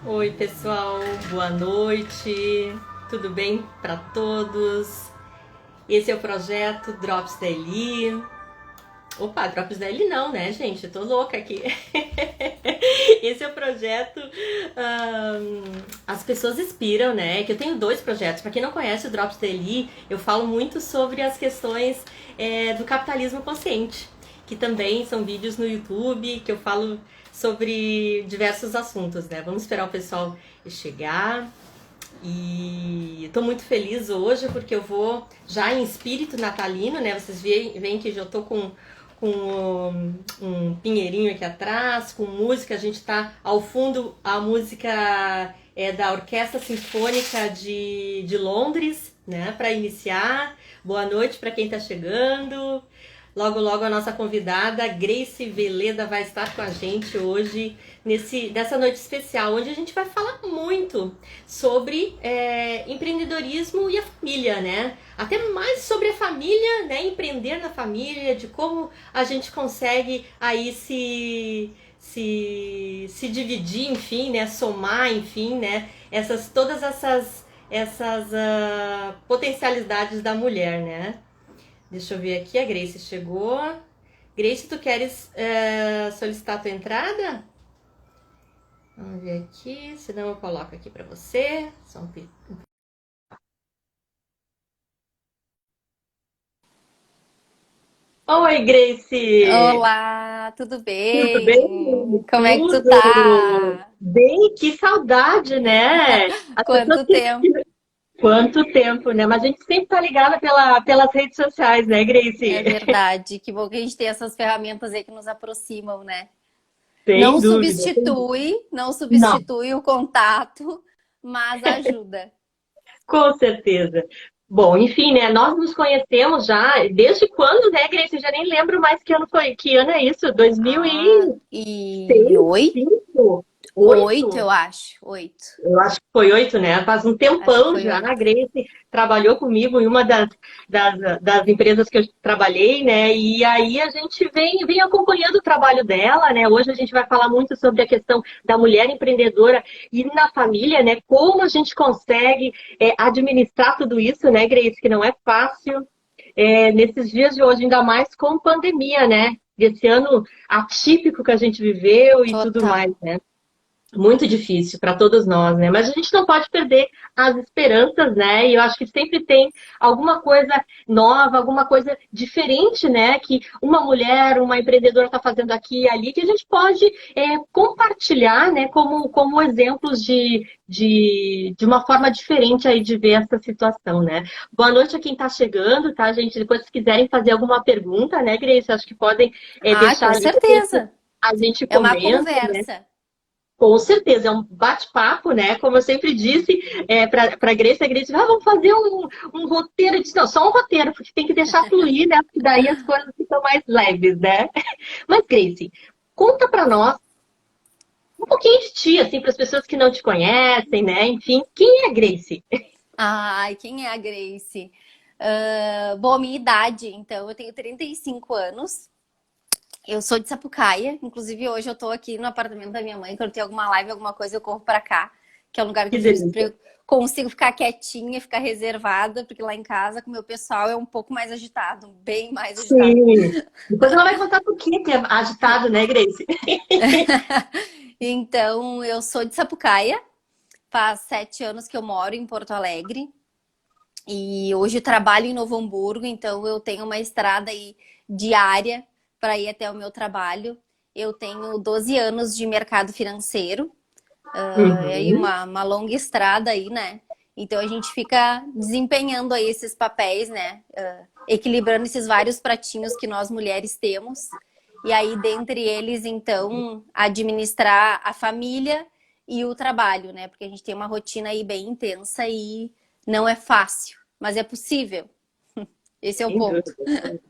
Oi, pessoal, boa noite, tudo bem para todos? Esse é o projeto Drops Daily. Opa, Drops Daily não, né, gente? Eu tô louca aqui. Esse é o projeto As Pessoas Inspiram, né? Que eu tenho dois projetos. Para quem não conhece o Drops Daily, eu falo muito sobre as questões do capitalismo consciente, que também são vídeos no YouTube que eu falo sobre diversos assuntos, né? Vamos esperar o pessoal chegar. E estou muito feliz hoje porque eu vou já em espírito natalino, né? Vocês veem que já estou com um pinheirinho aqui atrás, com música. A gente está ao fundo, a música é da Orquestra Sinfônica de Londres, né? Para iniciar. Boa noite para quem está chegando. Logo, logo a nossa convidada, Grace Veleda, vai estar com a gente hoje nessa noite especial, onde a gente vai falar muito sobre empreendedorismo e a família, né? Até mais sobre a família, né? Empreender na família, de como a gente consegue aí se dividir, enfim, né? Somar, enfim, né? Todas essas potencialidades da mulher, né? Deixa eu ver aqui, a Grace chegou. Grace, tu queres solicitar a tua entrada? Vamos ver aqui, senão eu coloco aqui para você. Só um... Oi, Grace! Olá, tudo Tudo bem? bem? Como é que tu Tudo! tá? Bem, que saudade, né? As pessoas Quanto tempo? Quanto tempo, né? Mas a gente sempre tá ligada pelas redes sociais, né, Grace? É verdade, que bom que a gente tem essas ferramentas aí que nos aproximam, né? Sem Não dúvida. substitui, não Não, substitui o contato, mas ajuda. com certeza. Bom, enfim, né? Nós nos conhecemos já desde quando, né, Grace? Eu já nem lembro mais que ano foi. Que ano é isso? Ah, 2006, e oito, 2005, oito, 8? eu acho, 8. Eu acho que foi 8, né? Faz um Acho que tempão foi já. A 8. Grace trabalhou comigo em uma das empresas que eu trabalhei, né? E aí a gente vem acompanhando o trabalho dela, né? Hoje a gente vai falar muito sobre a questão da mulher empreendedora e na família, né? Como a gente consegue administrar tudo isso, né, Grace? Que não é fácil nesses dias de hoje, ainda mais com pandemia, né? Desse ano atípico que a gente viveu e tudo mais, Total. né? Muito difícil para todos nós, né? Mas a gente não pode perder as esperanças, né? E eu acho que sempre tem alguma coisa nova, alguma coisa diferente, né? Que uma mulher, uma empreendedora está fazendo aqui e ali, que a gente pode compartilhar, né? Como exemplos de uma forma diferente aí de ver essa situação, né? Boa noite a quem está chegando, tá, gente? Depois, se quiserem fazer alguma pergunta, né, Grace? Acho que podem Ah, deixar com ali que certeza. a gente É uma comenta, né? conversa. Com certeza, é um bate-papo, né? Como eu sempre disse para a Grace, vamos fazer um roteiro. Eu disse, não, só um roteiro, porque tem que deixar fluir, né? Porque daí as coisas ficam mais leves, né? Mas, Grace, conta para nós um pouquinho de ti, assim, para as pessoas que não te conhecem, né? Enfim, quem é a Grace? Ai, quem é a Grace? Bom, minha idade, então, eu tenho 35 anos. Eu sou de Sapucaia, inclusive hoje eu tô aqui no apartamento da minha mãe, quando tem alguma live, alguma coisa, eu corro pra cá, que é um lugar que Que delícia. eu consigo ficar quietinha, ficar reservada, porque lá em casa, com o meu pessoal, é um pouco mais agitado, bem mais agitado. Sim. Depois ela vai contar por que é agitado, né, Grace? Então, eu sou de Sapucaia, faz 7 anos que eu moro em Porto Alegre, e hoje eu trabalho em Novo Hamburgo, então eu tenho uma estrada aí diária para ir até o meu trabalho. Eu tenho 12 anos de mercado financeiro, é aí Uhum. uma longa estrada aí, né? Então a gente fica desempenhando aí esses papéis, né? Equilibrando esses vários pratinhos que nós mulheres temos. E aí, dentre eles, então, administrar a família e o trabalho, né? Porque a gente tem uma rotina aí bem intensa e não é fácil, mas é possível. Esse é o Sem ponto. dúvida.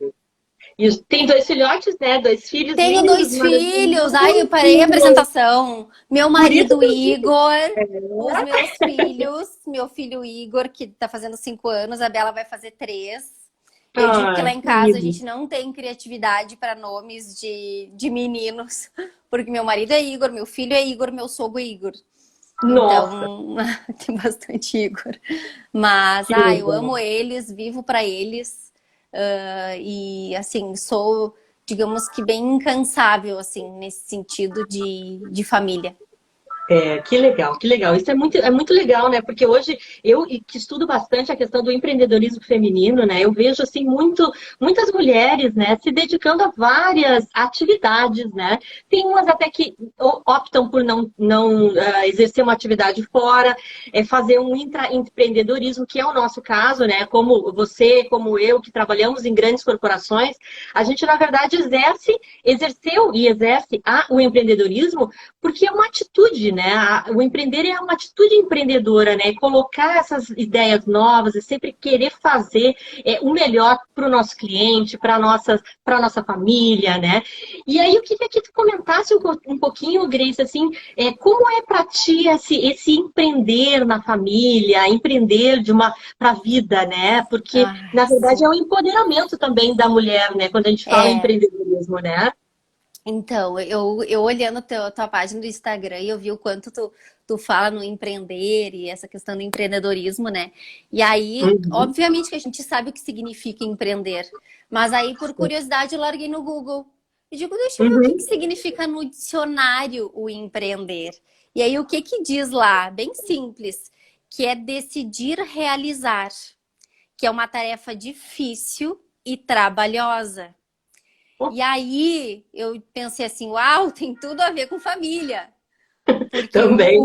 E tem dois filhotes, né? Dois filhos Tenho lindos, 2 filhos. Ai, eu parei a maravilhosos. apresentação. Meu Por isso marido que eu disse. Igor, os meus filhos, meu filho Igor, que tá fazendo 5 anos, a Bela vai fazer 3. Eu digo que lá Ai, em que casa a lindo. gente não tem criatividade para nomes de meninos, porque meu marido é Igor, meu filho é Igor, meu sogro é Igor. Nossa, Então, tem bastante Igor. Mas, que eu legal. amo eles, vivo para eles. E, assim, sou, digamos que bem incansável, assim, nesse sentido de família. Que legal, que legal. Isso é muito legal, né? Porque hoje que estudo bastante a questão do empreendedorismo feminino, né? Eu vejo assim muitas mulheres, né, se dedicando a várias atividades, né? Tem umas até que optam por não exercer uma atividade fora, fazer um intraempreendedorismo, que é o nosso caso, né? Como você, como eu, que trabalhamos em grandes corporações, a gente na verdade exerceu e exerce o empreendedorismo porque é uma atitude, né? O empreender é uma atitude empreendedora, né? Colocar essas ideias novas e sempre querer fazer o melhor para o nosso cliente, para a nossa família, né? E aí eu queria que tu comentasse um pouquinho, Grace, assim, como é para ti esse empreender na família, empreender para a vida, né? Porque, Ai, na verdade, é sim. o empoderamento também da mulher, né? Quando a gente fala em É, empreendedorismo, né? então, eu olhando tua página do Instagram e eu vi o quanto tu fala no empreender e essa questão do empreendedorismo, né? E aí, Uhum, obviamente que a gente sabe o que significa empreender, mas aí, por curiosidade, eu larguei no Google e digo, deixa eu ver o que uhum, significa no dicionário o empreender. E aí, o que que diz lá? Bem simples, que é decidir realizar, que é uma tarefa difícil e trabalhosa. E aí eu pensei assim, uau, tem tudo a ver com família. Porque também.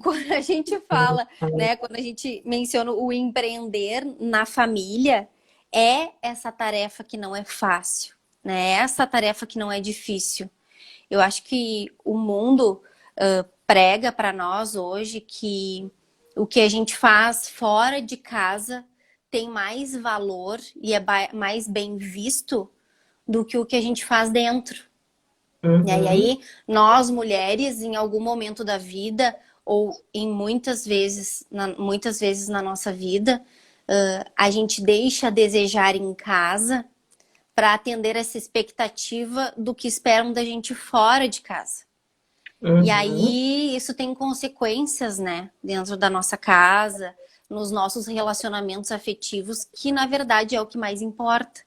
quando a gente fala, né, quando a gente menciona o empreender na família, é essa tarefa que não é fácil, né? É essa tarefa que não é difícil. Eu acho que o mundo prega para nós hoje que o que a gente faz fora de casa tem mais valor e é mais bem visto do que o que a gente faz dentro. Né? E Uhum. aí, nós mulheres, em algum momento da vida, ou em muitas vezes na nossa vida, a gente deixa a desejar em casa para atender essa expectativa do que esperam da gente fora de casa. E Uhum. aí, isso tem consequências, né, dentro da nossa casa, nos nossos relacionamentos afetivos, que na verdade é o que mais importa.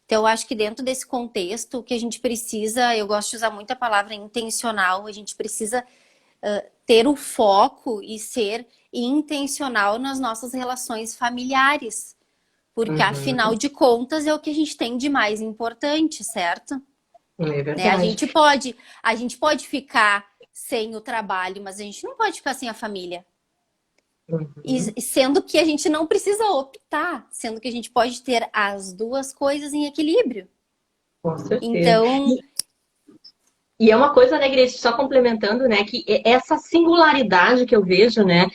Então, eu acho que dentro desse contexto, o que a gente precisa, eu gosto de usar muito a palavra intencional, a gente precisa ter o foco e ser intencional nas nossas relações familiares. Porque, afinal Uhum. de contas, é o que a gente tem de mais importante, certo? É Né? verdade. A gente pode ficar sem o trabalho, mas a gente não pode ficar sem a família. Uhum. E sendo que a gente não precisa optar, sendo que a gente pode ter as duas coisas em equilíbrio. Com certeza. Então, E é uma coisa, né, Grace, só complementando, né, que essa singularidade que eu vejo, né,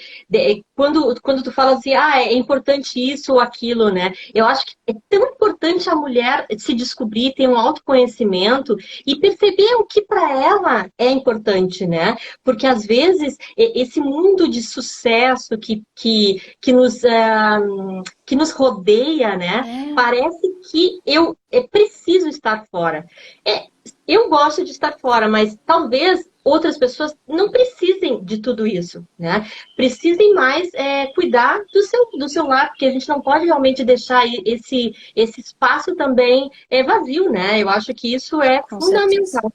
quando tu fala assim, é importante isso ou aquilo, né, eu acho que é tão importante a mulher se descobrir, ter um autoconhecimento e perceber o que para ela é importante, né, porque às vezes esse mundo de sucesso que nos rodeia, né, é, parece que eu preciso estar fora. Eu gosto de estar fora, mas talvez outras pessoas não precisem de tudo isso, né? Precisem mais cuidar do seu lar, porque a gente não pode realmente deixar esse espaço também vazio, né? Eu acho que isso é com certeza. fundamental.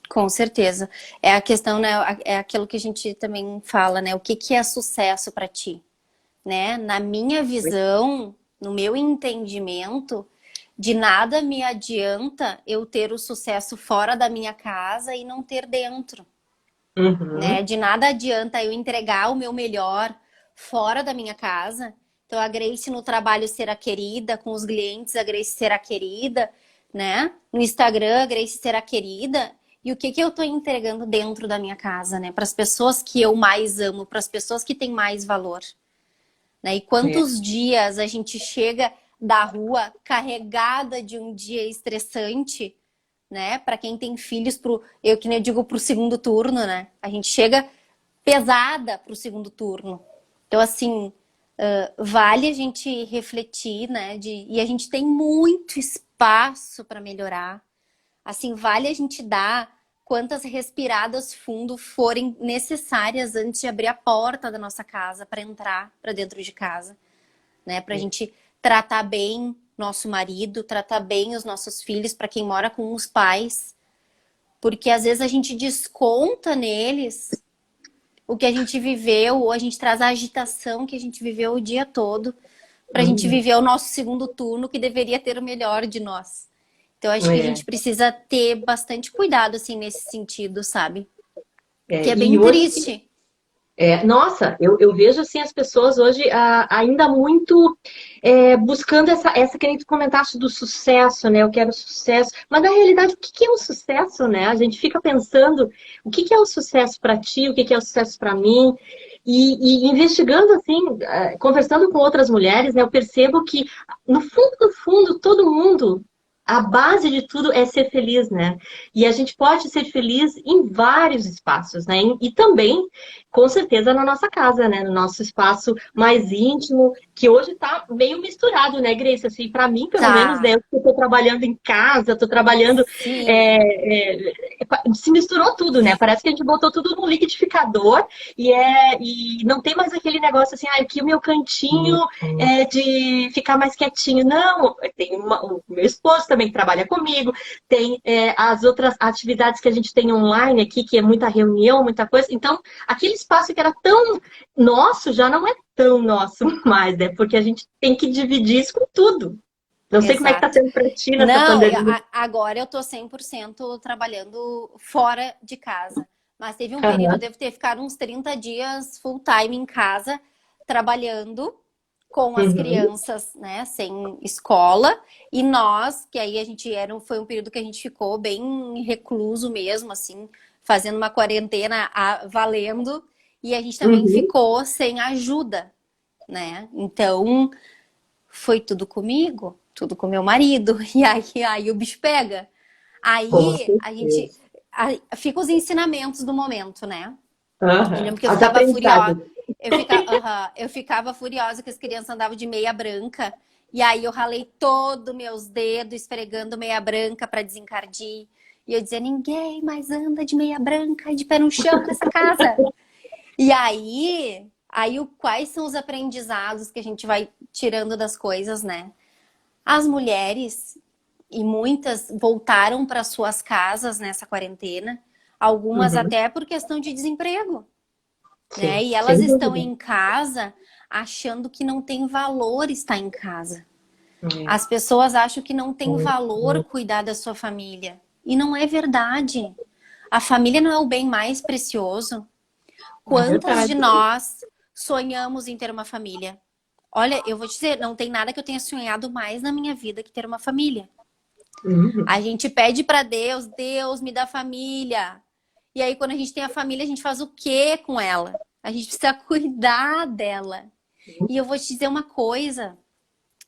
Com certeza. É a questão, né? É aquilo que a gente também fala, né? O que que é sucesso para ti, né? Na minha visão, no meu entendimento, de nada me adianta eu ter o sucesso fora da minha casa e não ter dentro, né? Uhum, De nada adianta eu entregar o meu melhor fora da minha casa. Então, a Grace no trabalho ser a querida, com os clientes, a Grace ser a querida, né? No Instagram, a Grace ser a querida. E o que que eu tô entregando dentro da minha casa, né? Para as pessoas que eu mais amo, para as pessoas que têm mais valor, né? E é, quantos dias a gente chega da rua carregada de um dia estressante, né? Para quem tem filhos, eu que nem eu digo pro segundo turno, né? A gente chega pesada pro segundo turno. Então, assim, vale a gente refletir, né? E a gente tem muito espaço para melhorar. Assim, vale a gente dar quantas respiradas fundo forem necessárias antes de abrir a porta da nossa casa para entrar para dentro de casa, né? Para a gente tratar bem nosso marido, tratar bem os nossos filhos, para quem mora com os pais, porque às vezes a gente desconta neles o que a gente viveu, ou a gente traz a agitação que a gente viveu o dia todo, para a gente viver o nosso segundo turno, que deveria ter o melhor de nós. Então, acho que a gente precisa ter bastante cuidado, assim, nesse sentido, sabe? Que é bem triste. Nossa, eu vejo assim as pessoas hoje ainda muito buscando essa que nem tu comentaste do sucesso, né? Eu quero sucesso. Mas na realidade, o que que é o sucesso, né? A gente fica pensando o que que é o sucesso para ti, o que que é o sucesso para mim. E investigando assim, conversando com outras mulheres, né? Eu percebo que no fundo, todo mundo. A base de tudo é ser feliz, né? E a gente pode ser feliz em vários espaços, né? E também, com certeza, na nossa casa, né? No nosso espaço mais íntimo, que hoje tá meio misturado, né, Grace? Assim, para mim, pelo menos, né? Eu tô trabalhando em casa, tô trabalhando... se misturou tudo, né? Parece que a gente botou tudo no liquidificador e não tem mais aquele negócio assim, aqui o meu cantinho é de ficar mais quietinho. Não, tem o meu esposo também que trabalha comigo, tem as outras atividades que a gente tem online aqui, que é muita reunião, muita coisa. Então, aquele espaço que era tão nosso, já não é tão nosso mais, né? Porque a gente tem que dividir isso com tudo. Não sei como é que tá sendo pra ti nessa pandemia. Agora eu tô 100% trabalhando fora de casa. Mas teve um período, eu devo ter ficado uns 30 dias full time em casa, trabalhando com as crianças, né, sem escola. E nós, que aí foi um período que a gente ficou bem recluso mesmo, assim, fazendo uma quarentena valendo. E a gente também ficou sem ajuda, né? Então, foi tudo comigo, tudo com meu marido. E aí o bicho pega. Aí fica os ensinamentos do momento, né? Eu lembro que eu ficava furiosa. Eu ficava furiosa que as crianças andavam de meia branca. E aí eu ralei todos meus dedos esfregando meia branca para desencardir. E eu dizia, ninguém mais anda de meia branca e de pé no chão nessa casa. E aí quais são os aprendizados que a gente vai tirando das coisas, né? As mulheres, e muitas voltaram para suas casas nessa quarentena, algumas até por questão de desemprego. Sim, né? E elas estão em casa achando que não tem valor estar em casa. As pessoas acham que não tem valor cuidar da sua família. E não é verdade. A família não é o bem mais precioso. Quantas de nós sonhamos em ter uma família? Olha, eu vou te dizer, não tem nada que eu tenha sonhado mais na minha vida que ter uma família. A gente pede para Deus, Deus me dá família. E aí quando a gente tem a família, a gente faz o quê com ela? A gente precisa cuidar dela. E eu vou te dizer uma coisa,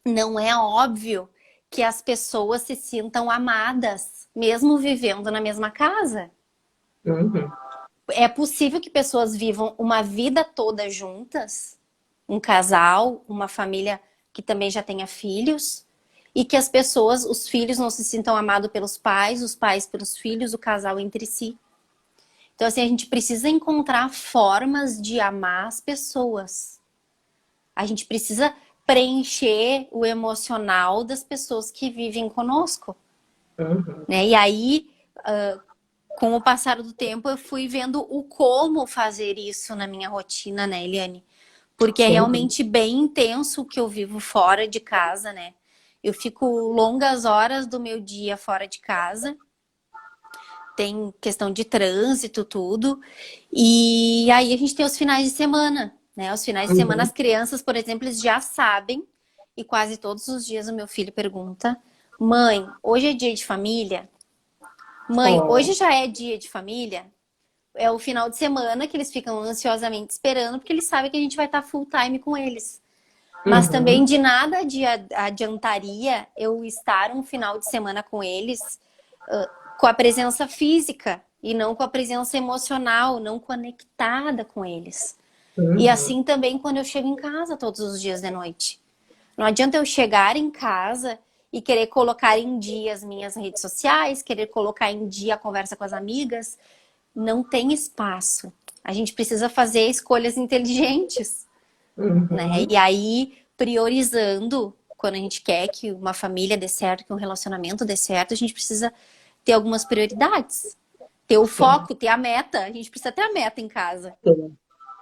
não é óbvio que as pessoas se sintam amadas, mesmo vivendo na mesma casa. É possível que pessoas vivam uma vida toda juntas, um casal, uma família que também já tenha filhos, e que as pessoas, os filhos não se sintam amados pelos pais, os pais pelos filhos, o casal entre si. Então, assim, a gente precisa encontrar formas de amar as pessoas. A gente precisa preencher o emocional das pessoas que vivem conosco. Né? E aí, com o passar do tempo, eu fui vendo o como fazer isso na minha rotina, né, Eliane? Porque é realmente bem intenso o que eu vivo fora de casa, né? Eu fico longas horas do meu dia fora de casa. Tem questão de trânsito, tudo. E aí a gente tem os finais de semana, né? Os finais de semana, as crianças, por exemplo, eles já sabem. E quase todos os dias o meu filho pergunta: mãe, hoje é dia de família? Mãe, hoje já é dia de família? É o final de semana que eles ficam ansiosamente esperando, porque eles sabem que a gente vai estar full time com eles. Mas também de nada adiantaria eu estar um final de semana com eles com a presença física e não com a presença emocional, não conectada com eles. E assim também quando eu chego em casa todos os dias de noite. Não adianta eu chegar em casa e querer colocar em dia as minhas redes sociais, querer colocar em dia a conversa com as amigas. Não tem espaço. A gente precisa fazer escolhas inteligentes, né? E aí, priorizando, quando a gente quer que uma família dê certo, que um relacionamento dê certo, a gente precisa ter algumas prioridades. Ter o foco, ter a meta. A gente precisa ter a meta em casa.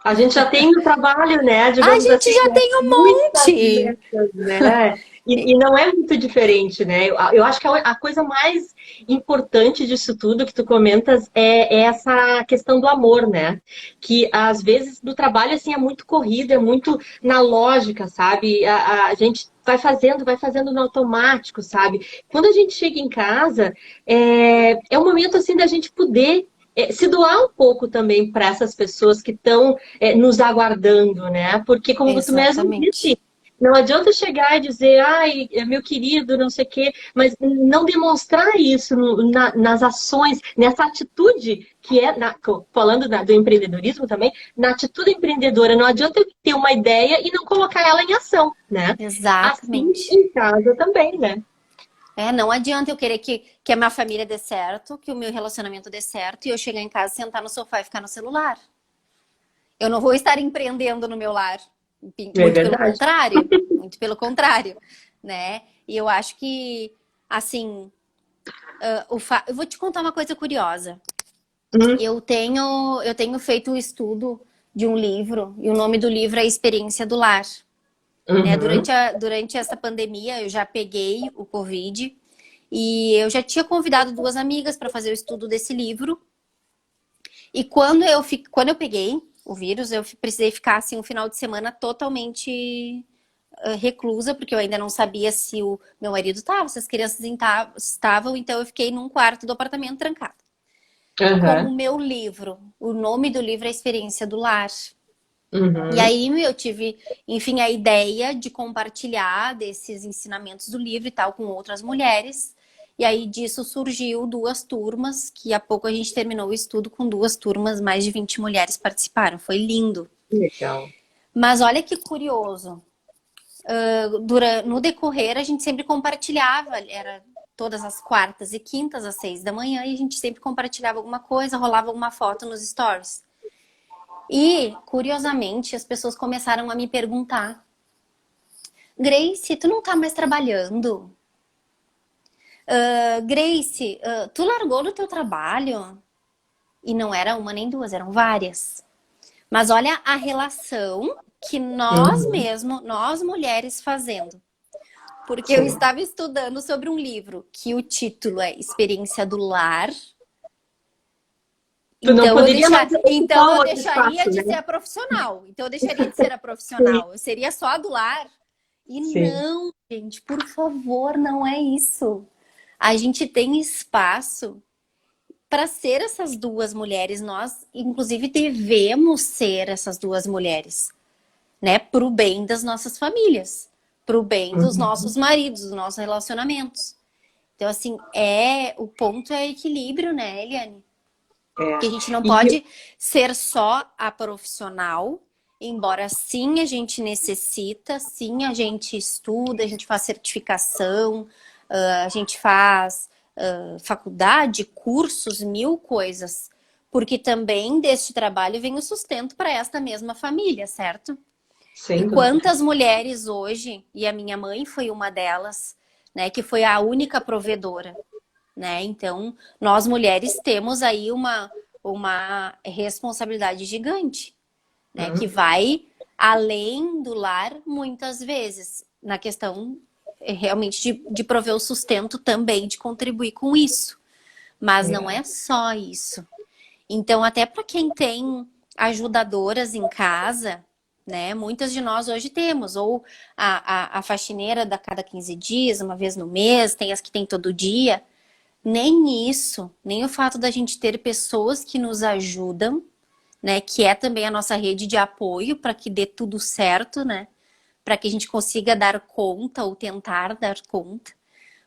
A gente já tem o trabalho, né? A Digamos gente assim, já tem um monte! metas, né? E não é muito diferente, né? Eu acho que a coisa mais importante disso tudo que tu comentas é essa questão do amor, né? Que às vezes do trabalho assim é muito corrido, é muito na lógica, sabe? A gente vai fazendo no automático, sabe? Quando a gente chega em casa, é um momento assim da gente poder se doar um pouco também para essas pessoas que estão nos aguardando, né? Porque, como tu mesmo Exatamente. disse, não adianta chegar e dizer, ai, meu querido, não sei o quê, mas não demonstrar isso nas ações, nessa atitude que falando do empreendedorismo também, na atitude empreendedora, não adianta eu ter uma ideia e não colocar ela em ação, né? Assim Exatamente. em casa também, né? Não adianta eu querer que a minha família dê certo, que o meu relacionamento dê certo, e eu chegar em casa, sentar no sofá e ficar no celular. Eu não vou estar empreendendo no meu lar. É Muito pelo verdade. contrário. Muito pelo contrário, né? E eu acho que, assim, eu vou te contar uma coisa curiosa. Eu tenho feito um estudo de um livro, e o nome do livro é Experiência do Lar. Né? Uhum. Durante essa pandemia, eu já peguei o Covid e eu já tinha convidado 2 amigas para fazer o estudo desse livro. E quando eu peguei o vírus, eu precisei ficar assim um final de semana totalmente reclusa, porque eu ainda não sabia se o meu marido estava, se as crianças estavam, então eu fiquei num quarto do apartamento trancado. Com o Uhum. meu livro, o nome do livro é Experiência do Lar. E Uhum. aí eu tive, enfim, a ideia de compartilhar desses ensinamentos do livro e tal com outras mulheres. E aí disso surgiu 2 turmas, que há pouco a gente terminou o estudo com 2 turmas, mais de 20 mulheres participaram. Foi lindo. Legal. Mas olha que curioso. No decorrer, a gente sempre compartilhava, era todas as quartas e quintas às 6 da manhã, e a gente sempre compartilhava alguma coisa, rolava alguma foto nos stories. E, curiosamente, as pessoas começaram a me perguntar: Grace, tu não tá mais trabalhando? Grace, tu largou do teu trabalho? E não era uma nem 2, eram várias. Mas olha a relação que nós Uhum. mesmos, nós mulheres, fazendo. Porque eu Sim. estava estudando sobre um livro que o título é Experiência do Lar. Tu não poderia mais Então ocupar o eu outro deixaria espaço, de ser né? a profissional. Então eu deixaria de ser a Sim. profissional. Eu seria só a do lar. E Sim. não, gente, por favor, não é isso. A gente tem espaço para ser essas 2 mulheres. Nós, inclusive, devemos ser essas 2 mulheres, né? Para o bem das nossas famílias, para o bem dos Uhum. nossos maridos, dos nossos relacionamentos. Então, assim, o ponto é equilíbrio, né, Eliane? É. Que a gente não E pode ser só a profissional, embora sim a gente necessita, sim a gente estuda, a gente faz certificação, a gente faz faculdade, cursos, 1000 coisas. Porque também deste trabalho vem o sustento para esta mesma família, certo? E sem dúvida. quantas mulheres hoje, e a minha mãe foi uma delas, né, que foi a única provedora, né? Então, nós mulheres temos aí uma responsabilidade gigante, né? Que Uhum. vai além do lar, muitas vezes, na questão realmente de prover o sustento também, de contribuir com isso. Mas não É. é só isso. Então, até para quem tem ajudadoras em casa, né? Muitas de nós hoje temos, ou a faxineira da cada 15 dias, uma vez no mês, tem as que tem todo dia. Nem isso, nem o fato da gente ter pessoas que nos ajudam, né? Que é também a nossa rede de apoio para que dê tudo certo, né? Para que a gente consiga dar conta ou tentar dar conta.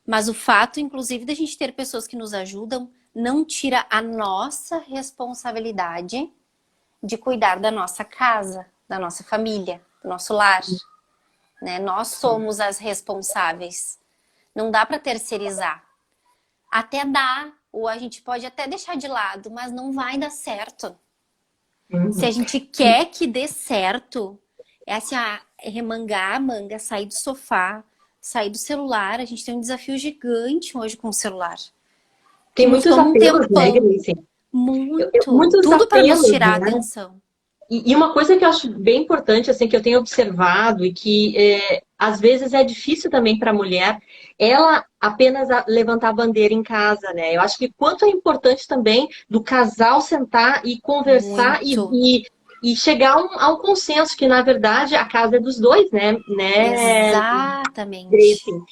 Mas o fato, inclusive, da gente ter pessoas que nos ajudam, não tira a nossa responsabilidade de cuidar da nossa casa, da nossa família, do nosso lar, né? Nós Sim. somos as responsáveis. Não dá para terceirizar. Até dá, ou a gente pode até deixar de lado, mas não vai dar certo. Se a gente quer que dê certo, é assim, é remangar a manga, sair do sofá, sair do celular. A gente tem um desafio gigante hoje com o celular. Tem Que nos muitos toma um apelos, né, tempão. Grace? Muito. Muitos Tudo para nos apelos, tirar a né? atenção. E uma coisa que eu acho bem importante, assim, que eu tenho observado e que às vezes é difícil também para a mulher, ela apenas levantar a bandeira em casa, né? Eu acho que quanto é importante também do casal sentar e conversar Muito. e chegar a um consenso que, na verdade, a casa é dos dois, né, Exatamente. Grace?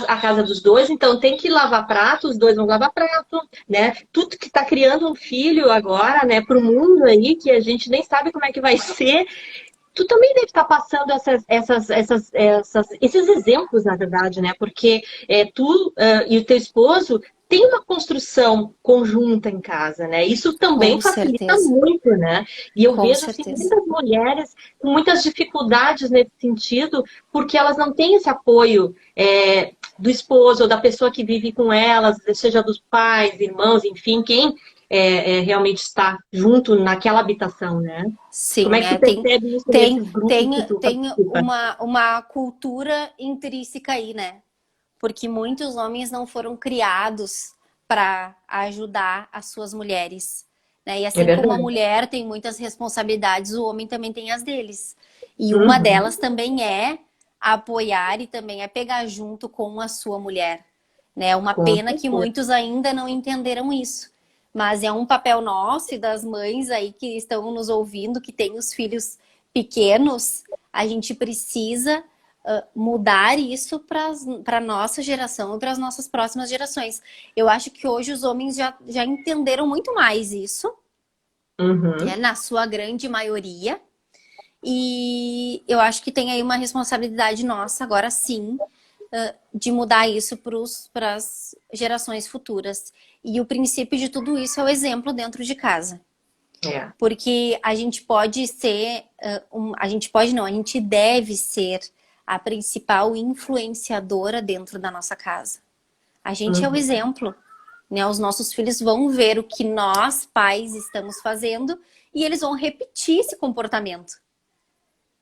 A casa dos dois, então tem que lavar prato, os dois vão lavar prato, né? Tudo que está criando um filho agora, né, para o mundo aí, que a gente nem sabe como é que vai ser. Tu também deve estar passando esses exemplos, na verdade, né? Porque tu e o teu esposo têm uma construção conjunta em casa, né? Isso também Com facilita certeza. muito, né? E eu Com vejo assim, certeza. muitas mulheres com muitas dificuldades nesse sentido, porque elas não têm esse apoio do esposo ou da pessoa que vive com elas, seja dos pais, irmãos, enfim, quem realmente está junto naquela habitação, né? Como é Sim, que tu percebe isso nesses grupos que tu tem participa? uma cultura intrínseca aí, né? Porque muitos homens não foram criados para ajudar as suas mulheres, né? E É assim como a verdade. mulher tem muitas responsabilidades, o homem também tem as deles. E uma Uhum, delas também é apoiar e também é pegar junto com a sua mulher, né? Uma com pena que certeza. muitos ainda não entenderam isso. Mas é um papel nosso e das mães aí que estão nos ouvindo, que têm os filhos pequenos, a gente precisa mudar isso para a nossa geração e para as nossas próximas gerações. Eu acho que hoje os homens já entenderam muito mais isso, né, Uhum. na sua grande maioria. E eu acho que tem aí uma responsabilidade nossa, agora sim, de mudar isso para as gerações futuras. E o princípio de tudo isso é o exemplo dentro de casa. É. Porque a gente pode ser, a gente pode não, a gente deve ser a principal influenciadora dentro da nossa casa. A gente é o Uhum. exemplo, né? Os nossos filhos vão ver o que nós, pais, estamos fazendo e eles vão repetir esse comportamento.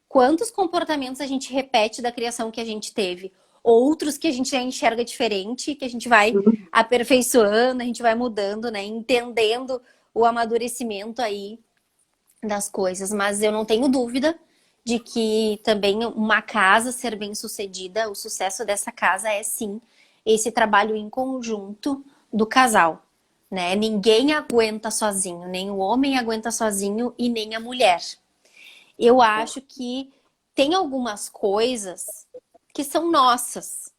Quantos comportamentos a gente repete da criação que a gente teve? Outros que a gente já enxerga diferente, que a gente vai Uhum. aperfeiçoando, a gente vai mudando, né? Entendendo o amadurecimento aí das coisas. Mas eu não tenho dúvida de que também uma casa ser bem sucedida, o sucesso dessa casa é sim esse trabalho em conjunto do casal, né? Ninguém aguenta sozinho, nem o homem aguenta sozinho e nem a mulher. Eu acho que tem algumas coisas que são nossas,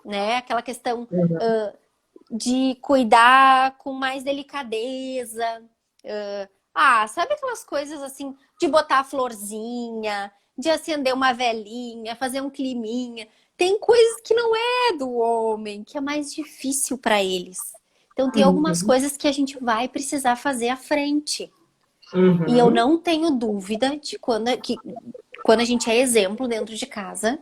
né? Aquela questão Uhum. de cuidar com mais delicadeza. Sabe aquelas coisas assim, de botar a florzinha, de acender uma velinha, fazer um climinha. Tem coisas que não é do homem, que é mais difícil para eles. Então tem algumas Uhum. coisas que a gente vai precisar fazer à frente. E eu Uhum. não tenho dúvida de quando a gente é exemplo dentro de casa,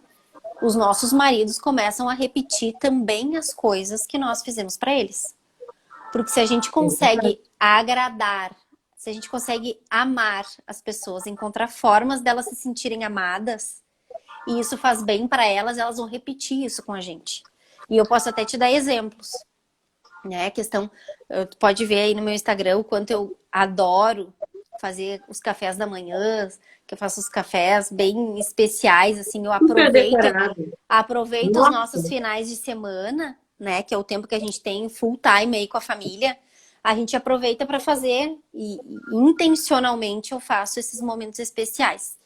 os nossos maridos começam a repetir também as coisas que nós fizemos para eles. Porque se a gente consegue agradar, se a gente consegue amar as pessoas, encontrar formas delas se sentirem amadas, e isso faz bem para elas, elas vão repetir isso com a gente. E eu posso até te dar exemplos, né? Tu pode ver aí no meu Instagram o quanto eu adoro fazer os cafés da manhã, que eu faço os cafés bem especiais, assim, eu Super decorado. aproveito os nossos Nossa. finais de semana, né, que é o tempo que a gente tem full time aí com a família, a gente aproveita para fazer e intencionalmente eu faço esses momentos especiais.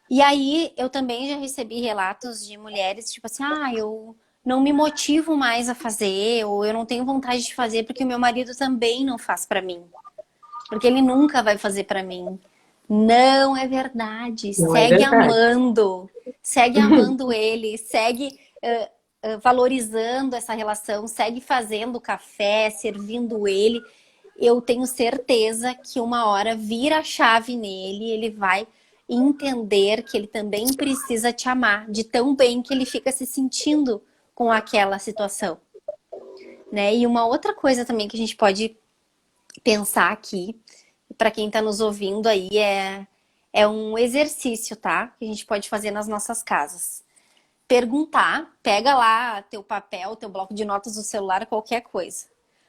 E aí eu também já recebi relatos de mulheres, tipo assim, eu não me motivo mais a fazer, ou eu não tenho vontade de fazer porque o meu marido também não faz para mim. Porque ele nunca vai fazer para mim. Não é verdade. Não é verdade. Segue amando ele, segue valorizando essa relação, segue fazendo café, servindo ele. Eu tenho certeza que uma hora vira a chave nele, ele vai entender que ele também precisa te amar, de tão bem que ele fica se sentindo com aquela situação, né? E uma outra coisa também que a gente pode pensar aqui, para quem está nos ouvindo aí, é um exercício, tá? Que a gente pode fazer nas nossas casas. Perguntar, pega lá teu papel, teu bloco de notas do celular, qualquer coisa.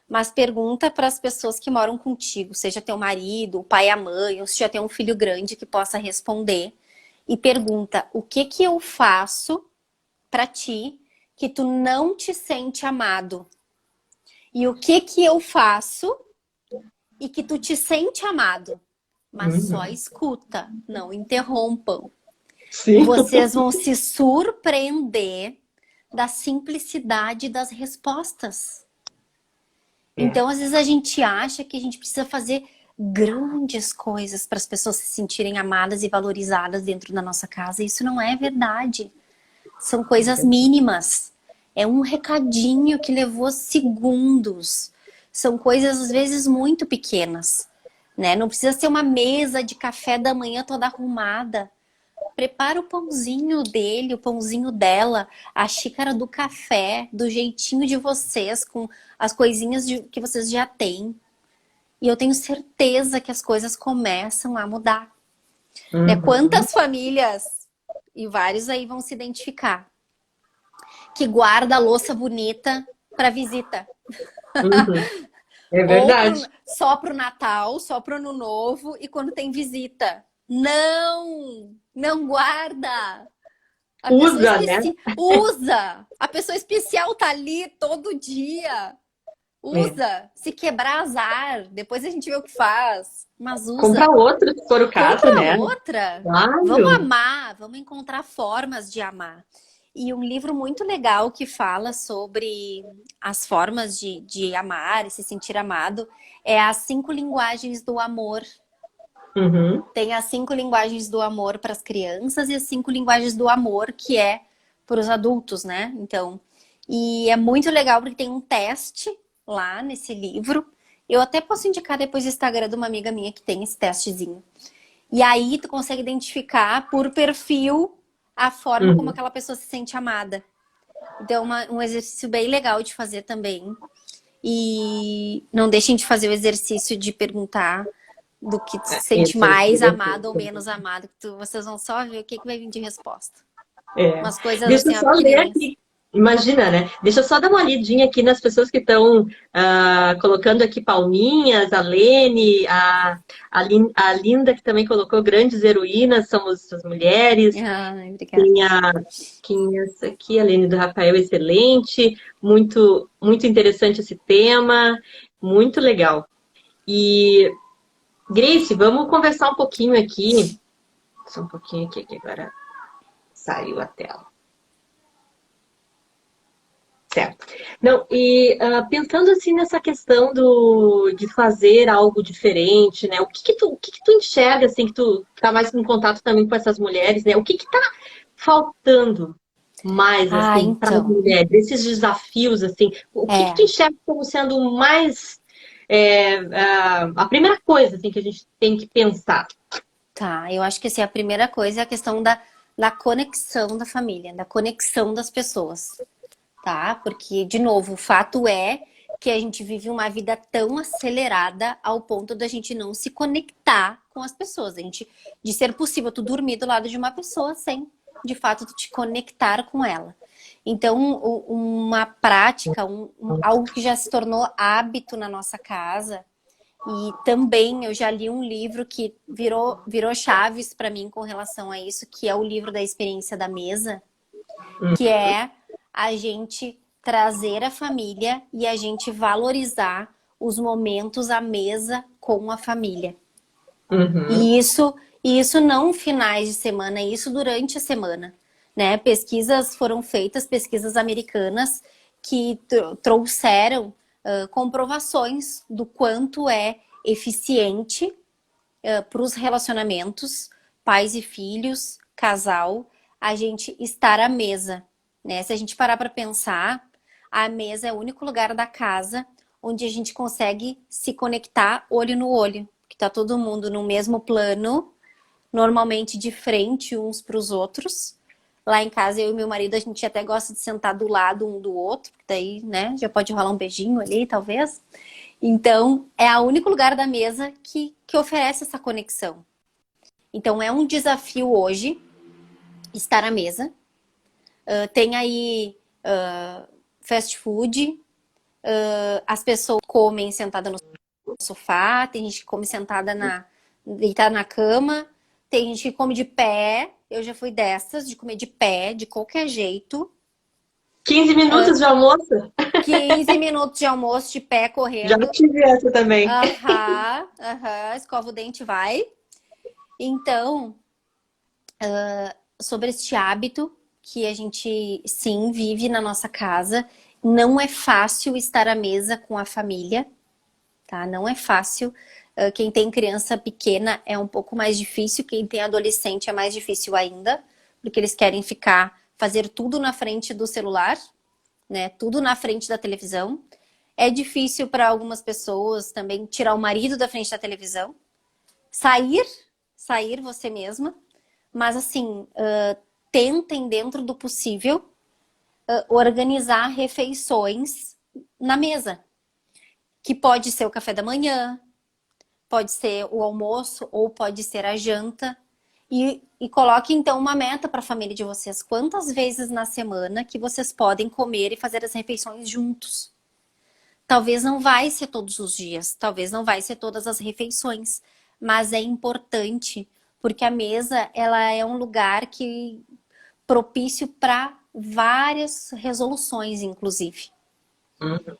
Mas pergunta para as pessoas que moram contigo, seja teu marido, o pai, a mãe, ou se já tem um filho grande que possa responder. E pergunta, o que que eu faço para ti que tu não te sente amado? E o que que eu faço e que tu te sente amado? Mas só escuta, não interrompam. Sim. Vocês vão se surpreender da simplicidade das respostas. Então, às vezes a gente acha que a gente precisa fazer grandes coisas para as pessoas se sentirem amadas e valorizadas dentro da nossa casa. Isso não é verdade. São coisas mínimas. É um recadinho que levou segundos. São coisas, às vezes, muito pequenas, né? Não precisa ser uma mesa de café da manhã toda arrumada. Prepara o pãozinho dele, o pãozinho dela, a xícara do café, do jeitinho de vocês, com as coisinhas que vocês já têm. E eu tenho certeza que as coisas começam a mudar. Né? Quantas famílias, e vários aí vão se identificar, que guarda a louça bonita para visita. É verdade. Só pro Natal, só pro Ano Novo e quando tem visita. Não guarda. Usa, né? Usa. A pessoa especial tá ali todo dia. Usa. Se quebrar, azar. Depois a gente vê o que faz. Mas usa. Compra outra, se for o caso, né? Outra. Claro. Vamos amar. Vamos encontrar formas de amar. E um livro muito legal que fala sobre as formas de amar e se sentir amado é As 5 Linguagens do Amor. Tem as 5 linguagens do amor para as crianças e as 5 linguagens do amor que é para os adultos, né? Então, e é muito legal porque tem um teste lá nesse livro. Eu até posso indicar depois o Instagram de uma amiga minha que tem esse testezinho. E aí tu consegue identificar por perfil a forma como aquela pessoa se sente amada. Então, um exercício bem legal de fazer também. E não deixem de fazer o exercício de perguntar do que tu se sente mais amado ou menos amado. Vocês vão só ver o que vai vir de resposta. Umas coisas Deixa assim, eu só ler aqui. Imagina, né? Deixa eu só dar uma lidinha aqui nas pessoas que estão colocando aqui palminhas, a Lene, a Linda, que também colocou grandes heroínas, somos as mulheres. Obrigada. Tem essa aqui, a Lene do Rafael, excelente. Muito, muito interessante esse tema. Muito legal. E, Grace, vamos conversar um pouquinho aqui. Só um pouquinho aqui, que agora saiu a tela. Certo. Não, e pensando assim nessa questão de fazer algo diferente, né? O que tu enxerga, assim, que tu tá mais em contato também com essas mulheres, né? O que tá faltando mais, assim, para as mulheres? Esses desafios, assim, o que tu enxerga como sendo mais a primeira coisa, assim, que a gente tem que pensar? Tá, eu acho que assim, a primeira coisa é a questão da conexão da família, da conexão das pessoas. Tá? Porque, de novo, o fato é que a gente vive uma vida tão acelerada ao ponto da gente não se conectar com as pessoas. De ser possível tu dormir do lado de uma pessoa sem, de fato, tu te conectar com ela. Então, uma prática, algo que já se tornou hábito na nossa casa, e também eu já li um livro que virou chaves para mim com relação a isso, que é o livro da experiência da mesa, que é a gente trazer a família e a gente valorizar os momentos à mesa com a família. E isso não finais de semana, isso durante a semana. Né? Pesquisas foram feitas, pesquisas americanas, que trouxeram comprovações do quanto é eficiente para os relacionamentos, pais e filhos, casal, a gente estar à mesa. Né? Se a gente parar para pensar, a mesa é o único lugar da casa onde a gente consegue se conectar olho no olho. Que está todo mundo no mesmo plano, normalmente de frente uns para os outros, Lá em casa, eu e meu marido, a gente até gosta de sentar do lado um do outro, porque daí, né, já pode rolar um beijinho ali, talvez. Então, é o único lugar da mesa que oferece essa conexão. Então, é um desafio hoje estar à mesa. Tem aí fast food, as pessoas comem sentada no sofá, tem gente que come deitada na cama, tem gente que come de pé. Eu já fui dessas, de comer de pé, de qualquer jeito. 15 minutos de almoço? 15 minutos de almoço de pé, Já correndo. tive essa também. Aham, escova o dente e vai. Então, sobre este hábito que a gente, sim, vive na nossa casa, não é fácil estar à mesa com a família, tá? Não é fácil. Quem tem criança pequena é um pouco mais difícil, quem tem adolescente é mais difícil ainda, porque eles querem fazer tudo na frente do celular, né? Tudo na frente da televisão. É difícil para algumas pessoas também tirar o marido da frente da televisão. Sair você mesma, mas assim, tentem dentro do possível organizar refeições na mesa, que pode ser o café da manhã, pode ser o almoço ou pode ser a janta. E coloque então uma meta para a família de vocês. Quantas vezes na semana que vocês podem comer e fazer as refeições juntos? Talvez não vai ser todos os dias, talvez não vai ser todas as refeições, mas é importante porque a mesa ela é um lugar propício para várias resoluções, inclusive.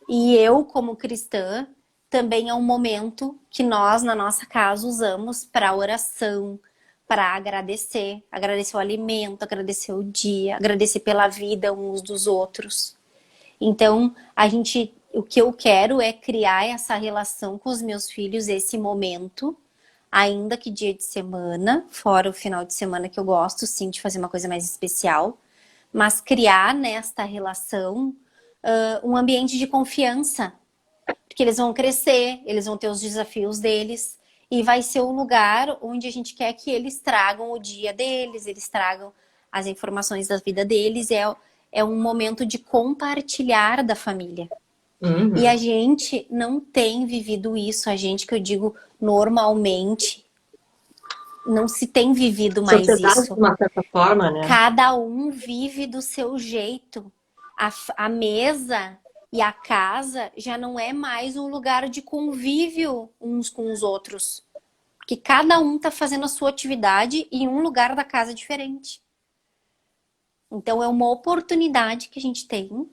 E eu, como cristã, também é um momento que nós, na nossa casa, usamos para oração, para agradecer o alimento, agradecer o dia, agradecer pela vida uns dos outros. Então, o que eu quero é criar essa relação com os meus filhos, esse momento, ainda que dia de semana, fora o final de semana que eu gosto, sim, de fazer uma coisa mais especial, mas criar nesta relação um ambiente de confiança, porque eles vão crescer, eles vão ter os desafios deles, e vai ser o lugar onde a gente quer que eles tragam o dia deles, eles tragam as informações da vida deles, é um momento de compartilhar da família. Uhum. E a gente não tem vivido isso, a gente, que eu digo normalmente, não se tem vivido mais Sociedade, isso. de uma certa forma, né? Cada um vive do seu jeito. A mesa e a casa já não é mais um lugar de convívio uns com os outros. Porque cada um está fazendo a sua atividade em um lugar da casa diferente. Então é uma oportunidade que a gente tem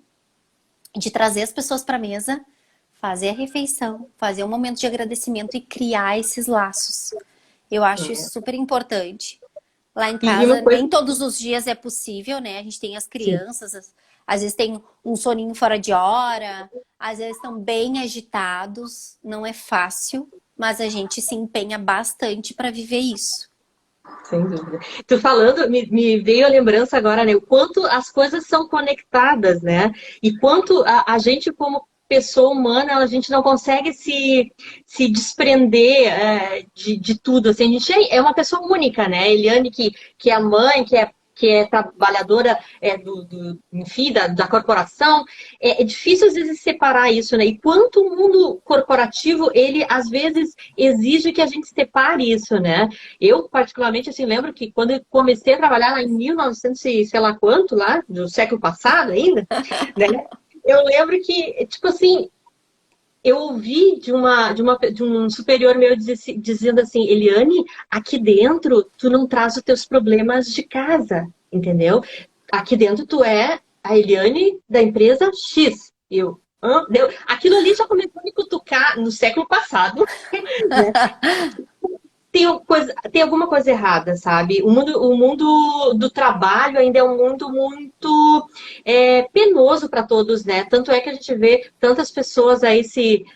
de trazer as pessoas para a mesa, fazer a refeição, fazer um momento de agradecimento e criar esses laços. Eu acho isso super importante. Lá em casa, nem todos os dias é possível, né? A gente tem as crianças, às vezes tem um soninho fora de hora, às vezes estão bem agitados, não é fácil, mas a gente se empenha bastante para viver isso. Sem dúvida. Tu falando, me veio a lembrança agora, né? O quanto as coisas são conectadas, né? E quanto a gente, como pessoa humana, a gente não consegue se desprender de tudo. Assim, a gente é uma pessoa única, né? Eliane, que é a mãe, que é trabalhadora enfim, da corporação, é difícil às vezes separar isso, né? E quanto o mundo corporativo, ele às vezes exige que a gente separe isso, né? Eu, particularmente, assim, lembro que quando eu comecei a trabalhar lá em 1900 e sei lá quanto, lá, do século passado ainda, né? Eu lembro que, tipo assim, eu ouvi de um superior meu dizendo assim, Eliane, aqui dentro tu não traz os teus problemas de casa, entendeu? Aqui dentro tu é a Eliane da empresa X. Aquilo ali já começou a me cutucar no século passado, né? Tem alguma coisa errada, sabe? O mundo do trabalho ainda é um mundo muito penoso para todos, né? Tanto é que a gente vê tantas pessoas aí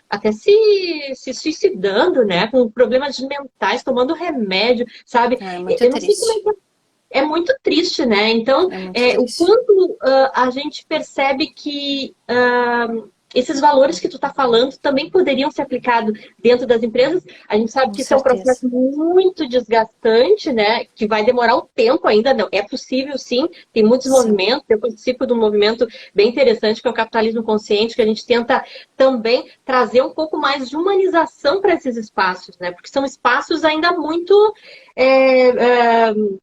até se suicidando, né? Com problemas mentais, tomando remédio, sabe? É muito Eu não sei triste. como é muito triste, né? Então, É muito triste. o quanto a gente percebe que esses valores que tu está falando também poderiam ser aplicados dentro das empresas. A gente sabe Com que isso é um certeza. processo muito desgastante, né? Que vai demorar um tempo ainda, não. É possível, sim. Tem muitos Sim. movimentos. Eu participo de um movimento bem interessante, que é o capitalismo consciente, que a gente tenta também trazer um pouco mais de humanização para esses espaços, né? Porque são espaços ainda muito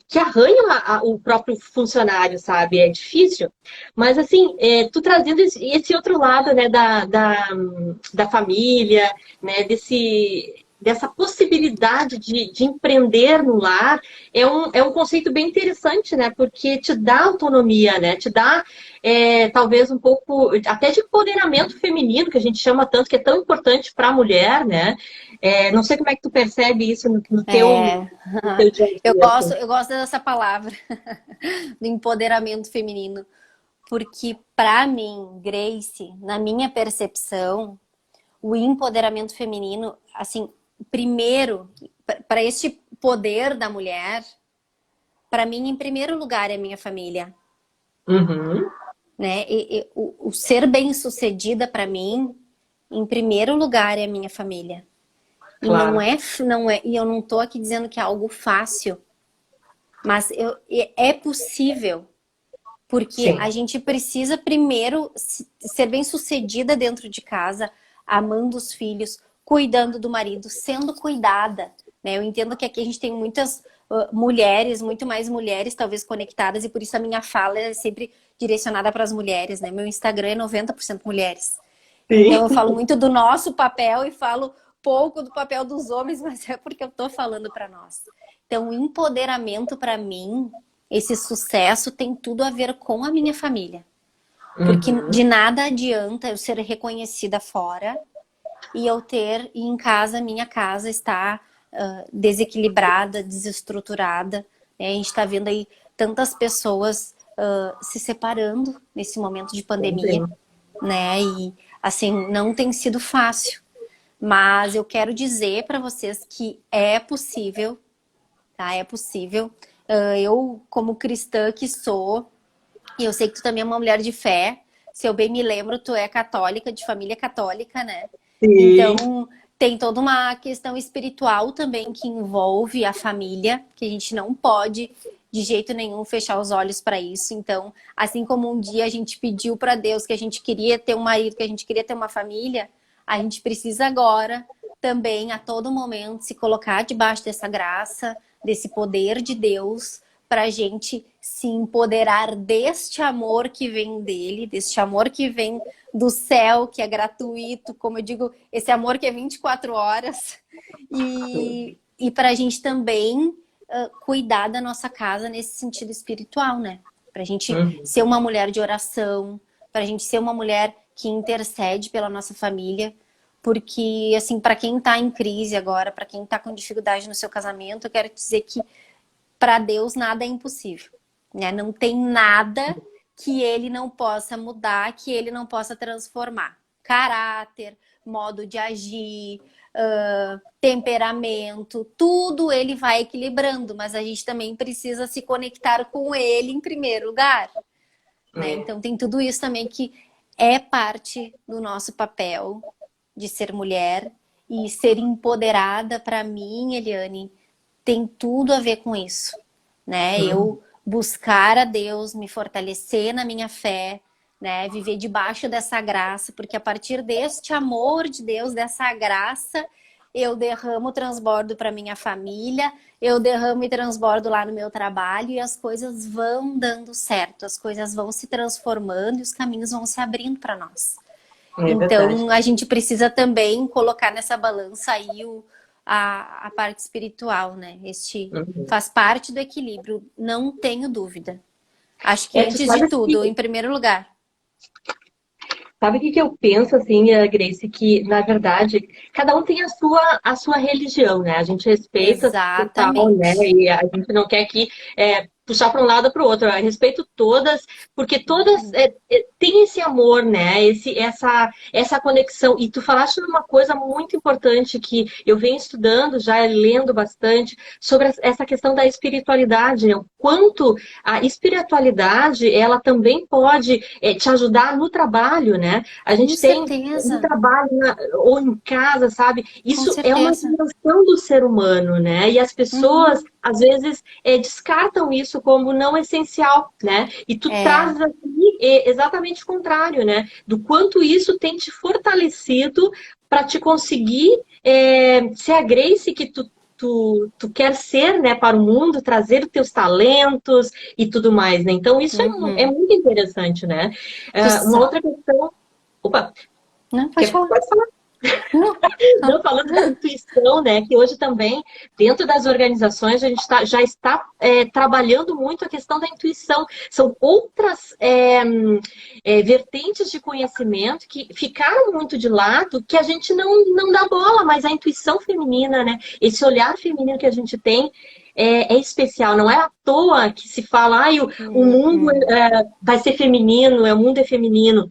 que arranham o próprio funcionário, sabe? É difícil. Mas, assim, tu trazendo esse outro lado, né, da família, né, dessa possibilidade de empreender no lar, é um conceito bem interessante, né? Porque te dá autonomia, né? Te dá, talvez, um pouco, até de empoderamento feminino, que a gente chama tanto, que é tão importante para a mulher, né? Não sei como é que tu percebe isso no teu, É, no teu dia a dia, assim. eu gosto dessa palavra, do empoderamento feminino, porque para mim, Grace, na minha percepção, o empoderamento feminino, assim, primeiro, para este poder da mulher, para mim, em primeiro lugar, é a minha família, Uhum, né? O ser bem-sucedida para mim, em primeiro lugar, é a minha família. E claro. não é, e eu não tô aqui dizendo que é algo fácil, mas é possível, porque Sim. a gente precisa primeiro ser bem-sucedida dentro de casa, amando os filhos, cuidando do marido, sendo cuidada, né? Eu entendo que aqui a gente tem muitas mulheres, muito mais mulheres talvez conectadas, e por isso a minha fala é sempre direcionada para as mulheres, né? Meu Instagram é 90% mulheres. Então eu Sim. falo muito do nosso papel e falo pouco do papel dos homens, mas é porque eu tô falando para nós. Então, o empoderamento para mim, esse sucesso tem tudo a ver com a minha família. Porque Uhum. de nada adianta eu ser reconhecida fora e eu ter e em casa, minha casa está desequilibrada, desestruturada, né? A gente está vendo aí tantas pessoas se separando nesse momento de pandemia, Também. né? E assim, não tem sido fácil. Mas eu quero dizer para vocês que é possível, tá? É possível. Eu, como cristã que sou, e eu sei que tu também é uma mulher de fé, se eu bem me lembro, tu é católica, de família católica, né? Sim. Então, tem toda uma questão espiritual também que envolve a família, que a gente não pode de jeito nenhum fechar os olhos para isso. Então, assim como um dia a gente pediu para Deus que a gente queria ter um marido, que a gente queria ter uma família, a gente precisa agora também a todo momento se colocar debaixo dessa graça, desse poder de Deus, para a gente se empoderar deste amor que vem dele, deste amor que vem do céu, que é gratuito, como eu digo, esse amor que é 24 horas, e para a gente também cuidar da nossa casa nesse sentido espiritual, né? Para a gente Uhum. ser uma mulher de oração, para a gente ser uma mulher que intercede pela nossa família, porque, assim, para quem está em crise agora, para quem está com dificuldade no seu casamento, eu quero dizer que para Deus nada é impossível, né? Não tem nada que ele não possa mudar, que ele não possa transformar. Caráter, modo de agir, temperamento, tudo ele vai equilibrando, mas a gente também precisa se conectar com ele em primeiro lugar, né? É. Então tem tudo isso também que é parte do nosso papel de ser mulher e ser empoderada. Para mim, Eliane, tem tudo a ver com isso, né? Uhum. Eu buscar a Deus, me fortalecer na minha fé, né? Viver debaixo dessa graça, porque a partir deste amor de Deus, dessa graça, eu derramo, transbordo para minha família, eu derramo e transbordo lá no meu trabalho e as coisas vão dando certo, as coisas vão se transformando e os caminhos vão se abrindo para nós. É verdade. Então, a gente precisa também colocar nessa balança aí a parte espiritual, né? Este Uhum. faz parte do equilíbrio, não tenho dúvida. Acho que Tu antes de sabe tudo, em primeiro lugar. Sabe o que que eu penso, assim, Grace? Que, na verdade, cada um tem a sua religião, né? A gente respeita total, né? Exatamente. E a gente não quer que puxar para um lado ou para o outro. Eu respeito todas, porque todas têm esse amor, né? Essa conexão. E tu falaste uma coisa muito importante que eu venho estudando, já lendo bastante, sobre essa questão da espiritualidade, né? O quanto a espiritualidade, ela também pode te ajudar no trabalho, né? A Com gente tem no certeza, trabalho ou em casa, sabe? com Isso é uma certeza. dimensão do ser humano, né? E as pessoas, Uhum. às vezes, descartam isso como não essencial, né? E tu É, trazes aqui exatamente o contrário, né? Do quanto isso tem te fortalecido para te conseguir ser a Grace que tu quer ser, né, para o mundo, trazer os teus talentos e tudo mais, né? Então, isso é uhum. muito interessante, né? Tu Uma sa- outra questão... Opa, Não, pode falar. pode falar. Não, Não, não. falando da intuição, né? Que hoje também, dentro das organizações, a gente já está trabalhando muito a questão da intuição. São outras vertentes de conhecimento que ficaram muito de lado, que a gente não dá bola, mas a intuição feminina, né? Esse olhar feminino que a gente tem é especial. Não é à toa que se fala, o mundo Uhum. vai ser feminino, o mundo é feminino.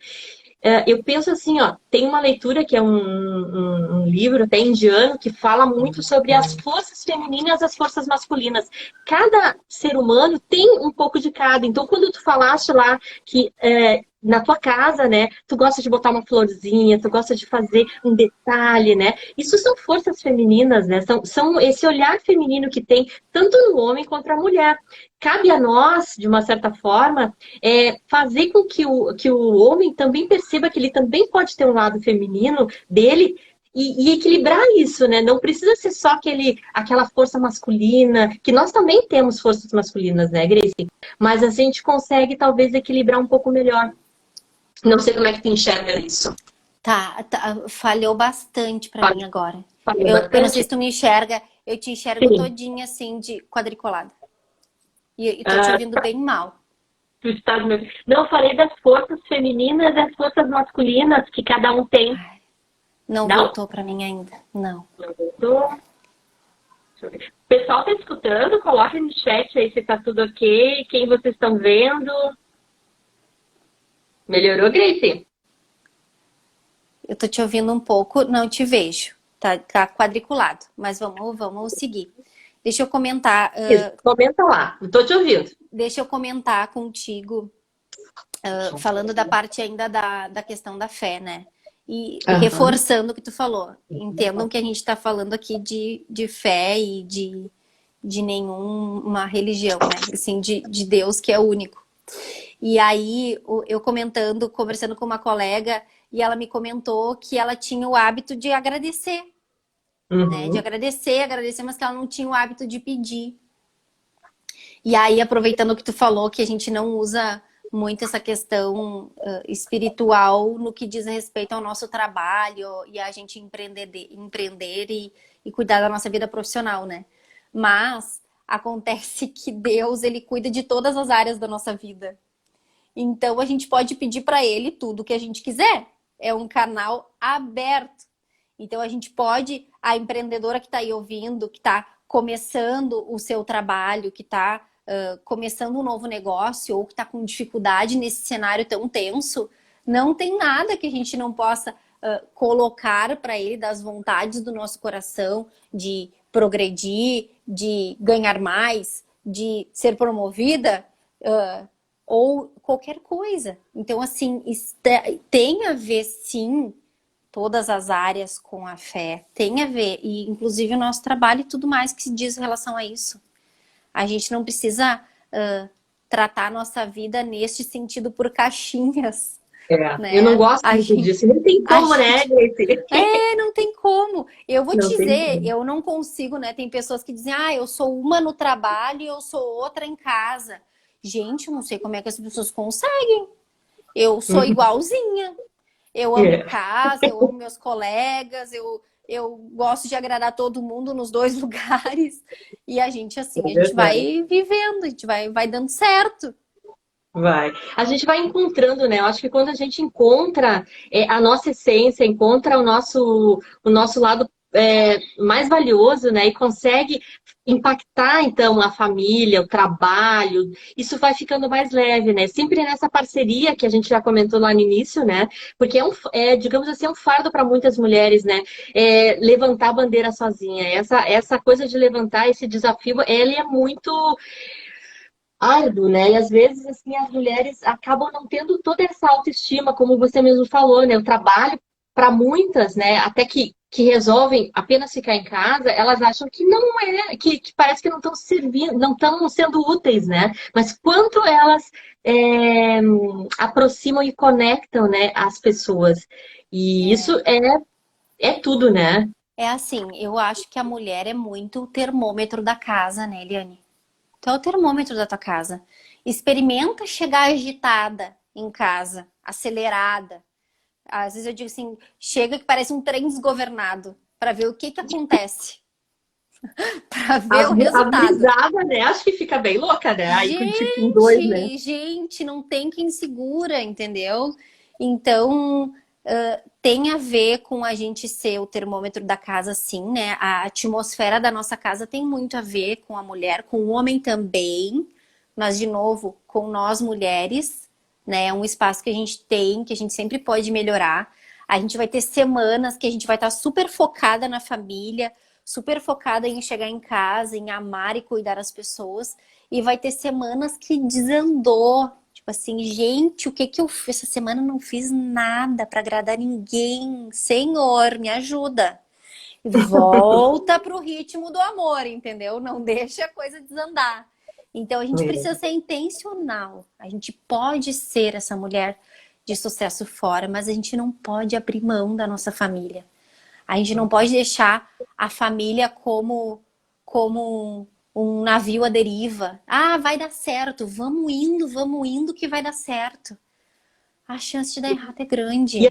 Eu penso assim, ó, tem uma leitura que é um livro até indiano que fala muito sobre as forças femininas e as forças masculinas. Cada ser humano tem um pouco de cada. Então, quando tu falaste lá que na tua casa, né, tu gosta de botar uma florzinha, tu gosta de fazer um detalhe, né? Isso são forças femininas, né? São esse olhar feminino que tem tanto no homem quanto na mulher. Cabe a nós, de uma certa forma, fazer com que o homem também perceba que ele também pode ter um lado feminino dele e equilibrar isso, né? Não precisa ser só aquela força masculina, que nós também temos forças masculinas, né, Grace? Mas a gente consegue talvez equilibrar um pouco melhor. Não sei como é que tu enxerga isso. Tá, falhou bastante pra mim agora. Falei Eu não sei bastante? se tu me enxerga, eu te enxergo Sim. todinha assim, de quadriculada. E tô te ouvindo bem mal. Tu estás me... Não, falei das forças femininas e das forças masculinas que cada um tem. Ai, não Não? voltou pra mim ainda. Não. Não voltou. Deixa eu ver. O pessoal tá escutando? Coloca no chat aí se tá tudo ok. Quem vocês estão vendo? Melhorou, Grace? Eu tô te ouvindo um pouco, não te vejo. Tá quadriculado, mas vamos seguir. Deixa eu comentar, Isso. Comenta lá. Eu tô te ouvindo. deixa eu comentar contigo, falando da parte ainda da questão da fé, né? E Aham. reforçando o que tu falou. Entendam que a gente está falando aqui de fé e de nenhuma religião, né? Assim, de Deus que é único. E aí, eu conversando com uma colega, e ela me comentou que ela tinha o hábito de agradecer, né? De Uhum. agradecer, mas que ela não tinha o hábito de pedir. E aí, aproveitando o que tu falou, que a gente não usa muito essa questão espiritual no que diz respeito ao nosso trabalho e a gente empreender e cuidar da nossa vida profissional, né? Mas acontece que Deus, ele cuida de todas as áreas da nossa vida. Então, a gente pode pedir para ele tudo que a gente quiser. É um canal aberto. Então, a gente pode, a empreendedora que está aí ouvindo, que está começando o seu trabalho, que está começando um novo negócio ou que está com dificuldade nesse cenário tão tenso, não tem nada que a gente não possa colocar para ele das vontades do nosso coração de progredir, de ganhar mais, de ser promovida ou qualquer coisa. Então, assim, tem a ver, sim, todas as áreas com a fé. Tem a ver, e inclusive o nosso trabalho e tudo mais que se diz em relação a isso. A gente não precisa tratar a nossa vida neste sentido por caixinhas, Eu não né? gosto muito disso. Não tem A como, né, gente, Grace? não tem como. Eu vou te Não tem dizer, como. eu não consigo, né? Tem pessoas que dizem, eu sou uma no trabalho e eu sou outra em casa. Gente, eu não sei como é que as pessoas conseguem. Eu sou Uhum. igualzinha. Eu amo É, casa, eu amo meus colegas, eu gosto de agradar todo mundo nos dois lugares. E a gente, assim, é a gente verdade. vai vivendo, a gente vai dando certo. Vai. A gente vai encontrando, né? Eu acho que quando a gente encontra a nossa essência, encontra o nosso lado mais valioso, né? E consegue impactar, então, a família, o trabalho, isso vai ficando mais leve, né? Sempre nessa parceria que a gente já comentou lá no início, né? Porque digamos assim, é um fardo para muitas mulheres, né? Levantar a bandeira sozinha. Essa coisa de levantar esse desafio, ele é muito árduo, né? E às vezes, assim, as mulheres acabam não tendo toda essa autoestima, como você mesmo falou, né? O trabalho, para muitas, né? Até que resolvem apenas ficar em casa, elas acham que não que parece que não estão servindo, não estão sendo úteis, né? Mas quanto elas aproximam e conectam, né, as pessoas. E isso é tudo, né? É assim, eu acho que a mulher é muito o termômetro da casa, né, Eliane? Tu é o termômetro da tua casa. Experimenta chegar agitada em casa, acelerada. Às vezes eu digo assim, chega que parece um trem desgovernado, para ver o que acontece, para ver o A resultado. brisada, né? Acho que fica bem louca, né? Aí com tipo um dois, né? Gente, não tem quem segura, entendeu? Então, tem a ver com a gente ser o termômetro da casa, sim, né? A atmosfera da nossa casa tem muito a ver com a mulher, com o homem também, mas, de novo, com nós mulheres, né? É um espaço que a gente tem, que a gente sempre pode melhorar. A gente vai ter semanas que a gente vai estar super focada na família, super focada em chegar em casa, em amar e cuidar das pessoas. E vai ter semanas que desandou. Tipo assim, gente, o que que eu fiz? Essa semana eu não fiz nada para agradar ninguém. Senhor, me ajuda. Volta pro ritmo do amor, entendeu? Não deixa a coisa desandar. Então a gente precisa ser intencional. A gente pode ser essa mulher de sucesso fora, mas a gente não pode abrir mão da nossa família. A gente não pode deixar a família como um navio à deriva. Ah, vai dar certo. Vamos indo que vai dar certo. A chance de dar errado é grande.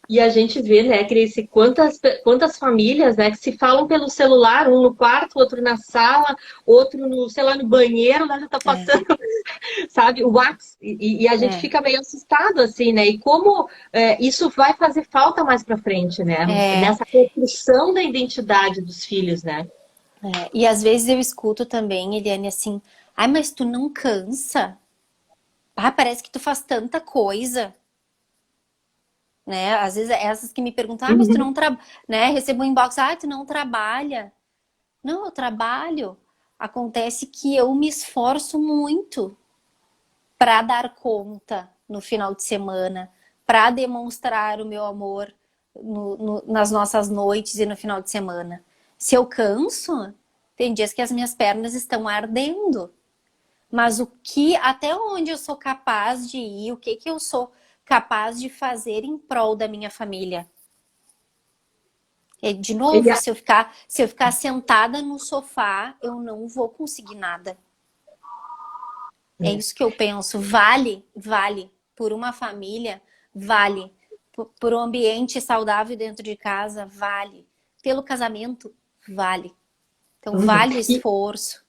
E a gente vê, né, Grace, quantas famílias, né, que se falam pelo celular, um no quarto, outro na sala, outro no, sei lá, no banheiro, lá já tá passando, sabe, o WhatsApp, e a gente fica meio assustado, assim, né, e como isso vai fazer falta mais pra frente, né, nessa construção da identidade dos filhos, né. E às vezes eu escuto também, Eliane, assim, ai, mas tu não cansa? Ah, parece que tu faz tanta coisa. Né? Às vezes essas que me perguntam, ah, mas tu não trabalha, né? Recebo um inbox, ah, tu não trabalha. Não, eu trabalho. Acontece que eu me esforço muito para dar conta no final de semana, para demonstrar o meu amor nas nossas noites e no final de semana. Se eu canso, tem dias que as minhas pernas estão ardendo. Mas até onde eu sou capaz de ir, o que eu sou capaz de fazer em prol da minha família? E, de novo, se eu ficar sentada no sofá, eu não vou conseguir nada. É isso que eu penso. Vale por uma família, vale por um ambiente saudável dentro de casa, vale pelo casamento, vale. Então vale o esforço.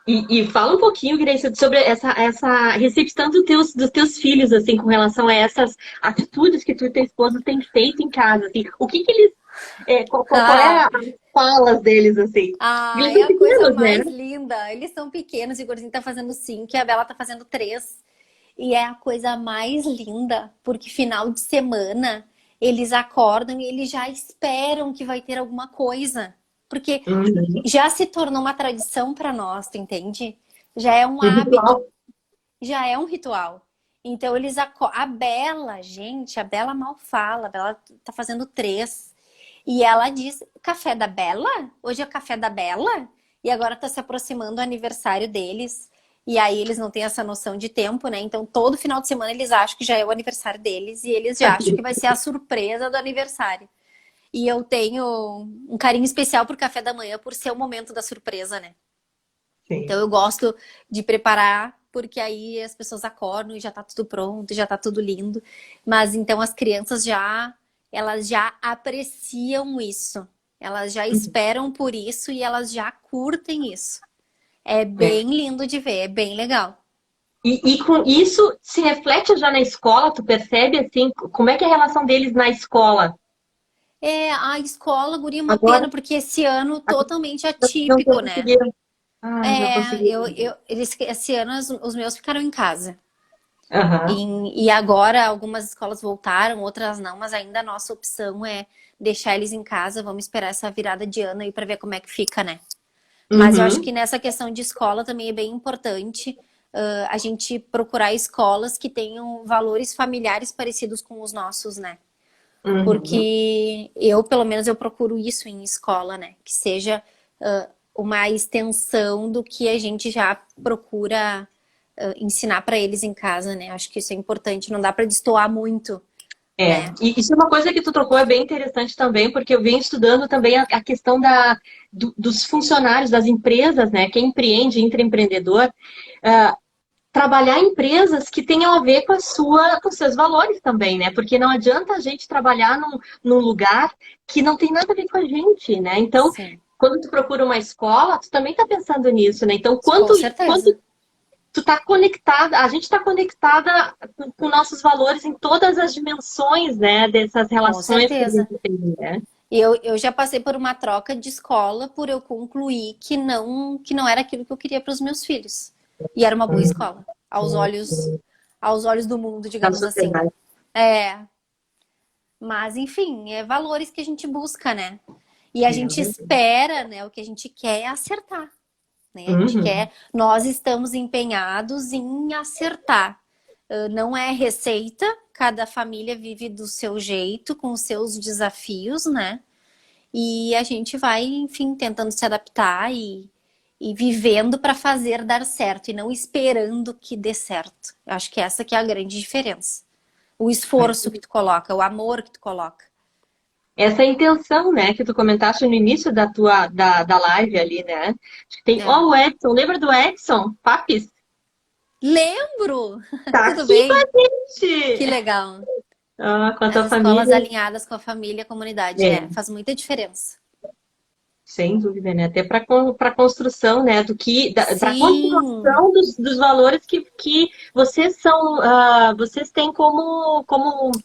E fala um pouquinho, Grace, sobre essa recepção dos teus filhos, assim, com relação a essas atitudes que tu e teu esposo têm feito em casa, assim. O que eles... qual é as falas deles, assim? Eles É são a coisa pequenos, mais né? linda. Eles são pequenos, o Igorzinho tá fazendo 5 e a Bela tá fazendo 3. E é a coisa mais linda, porque final de semana eles acordam e eles já esperam que vai ter alguma coisa. Porque já se tornou uma tradição para nós, tu entende? Já é um hábito, já é um ritual. Então eles a Bela, gente, a Bela mal fala, a Bela tá fazendo 3. E ela diz, café da Bela? Hoje é o café da Bela? E agora tá se aproximando o aniversário deles. E aí eles não têm essa noção de tempo, né? Então todo final de semana eles acham que já é o aniversário deles e eles já acham que vai ser a surpresa do aniversário. E eu tenho um carinho especial por café da manhã por ser o momento da surpresa, né? Sim. Então eu gosto de preparar, porque aí as pessoas acordam e já tá tudo pronto, já tá tudo lindo. Mas então as crianças elas já apreciam isso. Elas já esperam por isso e elas já curtem isso. É bem lindo de ver, é bem legal. E com isso se reflete já na escola, tu percebe, assim, como é que é a relação deles na escola? A escola, guria, é uma Agora pena, porque esse ano totalmente não atípico, né? conseguiram. Ah, já Eu, conseguiram. eu, esse ano os meus ficaram em casa. Aham. E agora algumas escolas voltaram, outras não, mas ainda a nossa opção é deixar eles em casa. Vamos esperar essa virada de ano aí para ver como é que fica, né? Mas eu acho Uhum. que nessa questão de escola também é bem importante a gente procurar escolas que tenham valores familiares parecidos com os nossos, né? Uhum. Porque eu, pelo menos, eu procuro isso em escola, né? Que seja uma extensão do que a gente já procura ensinar para eles em casa, né? Acho que isso é importante, não dá para destoar muito, É, né? e isso é uma coisa que tu tocou, é bem interessante também, porque eu venho estudando também a questão dos funcionários, das empresas, né? Quem empreende, intraempreendedor, trabalhar em empresas que tenham a ver com seus valores também, né? Porque não adianta a gente trabalhar num lugar que não tem nada a ver com a gente, né? Então, Sim, quando tu procura uma escola, tu também está pensando nisso, né? Então, com quanto certeza. tu tá conectada, a gente está conectada com nossos valores em todas as dimensões, né? Dessas Com relações que a certeza. gente tem, né? Eu já passei por uma troca de escola por eu concluir que não era aquilo que eu queria para os meus filhos. E era uma boa escola, aos olhos do mundo, Da digamos assim. sociedade. É, mas enfim, é valores que a gente busca, né? E a gente É. espera, né? O que a gente quer é acertar, né? A gente Uhum. quer, nós estamos empenhados em acertar. Não é receita, cada família vive do seu jeito, com os seus desafios, né? E a gente vai, enfim, tentando se adaptar e vivendo para fazer dar certo e não esperando que dê certo. Eu acho que essa que é a grande diferença. O esforço que tu coloca, o amor que tu coloca. Essa intenção, né, que tu comentaste no início da live ali, né? Tem, É. ó, o Edson, lembra do Edson Papis? Lembro! Tá Tudo aqui com bem? a Que gente! legal. Ah, com a As tua escolas família. alinhadas com a família, a comunidade, É, faz muita diferença. sem dúvida, né? Até para construção, né? Para Sim, continuação dos valores que vocês são, vocês têm como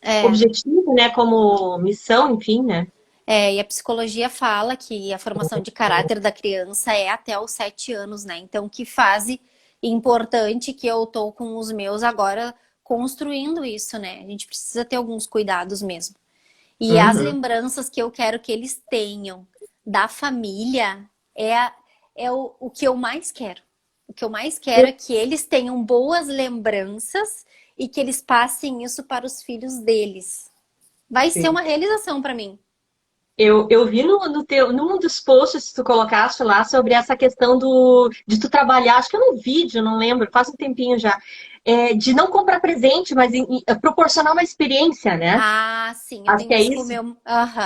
é. objetivo, né? Como missão, enfim, né? E a psicologia fala que a formação de caráter da criança é até os 7 anos, né? Então, que fase importante que eu tô com os meus agora construindo isso, né? A gente precisa ter alguns cuidados mesmo. E as Uhum. lembranças que eu quero que eles tenham da família é, o que eu mais quero. O que eu mais quero é que eles tenham boas lembranças e que eles passem isso para os filhos deles. Vai ser Sim. uma realização para mim. Eu vi num dos posts que tu colocaste lá sobre essa questão de tu trabalhar, acho que é num vídeo, não lembro, faz um tempinho já, de não comprar presente, mas proporcionar uma experiência, né? Ah, sim, eu Acho que tenho é isso com o isso. meu,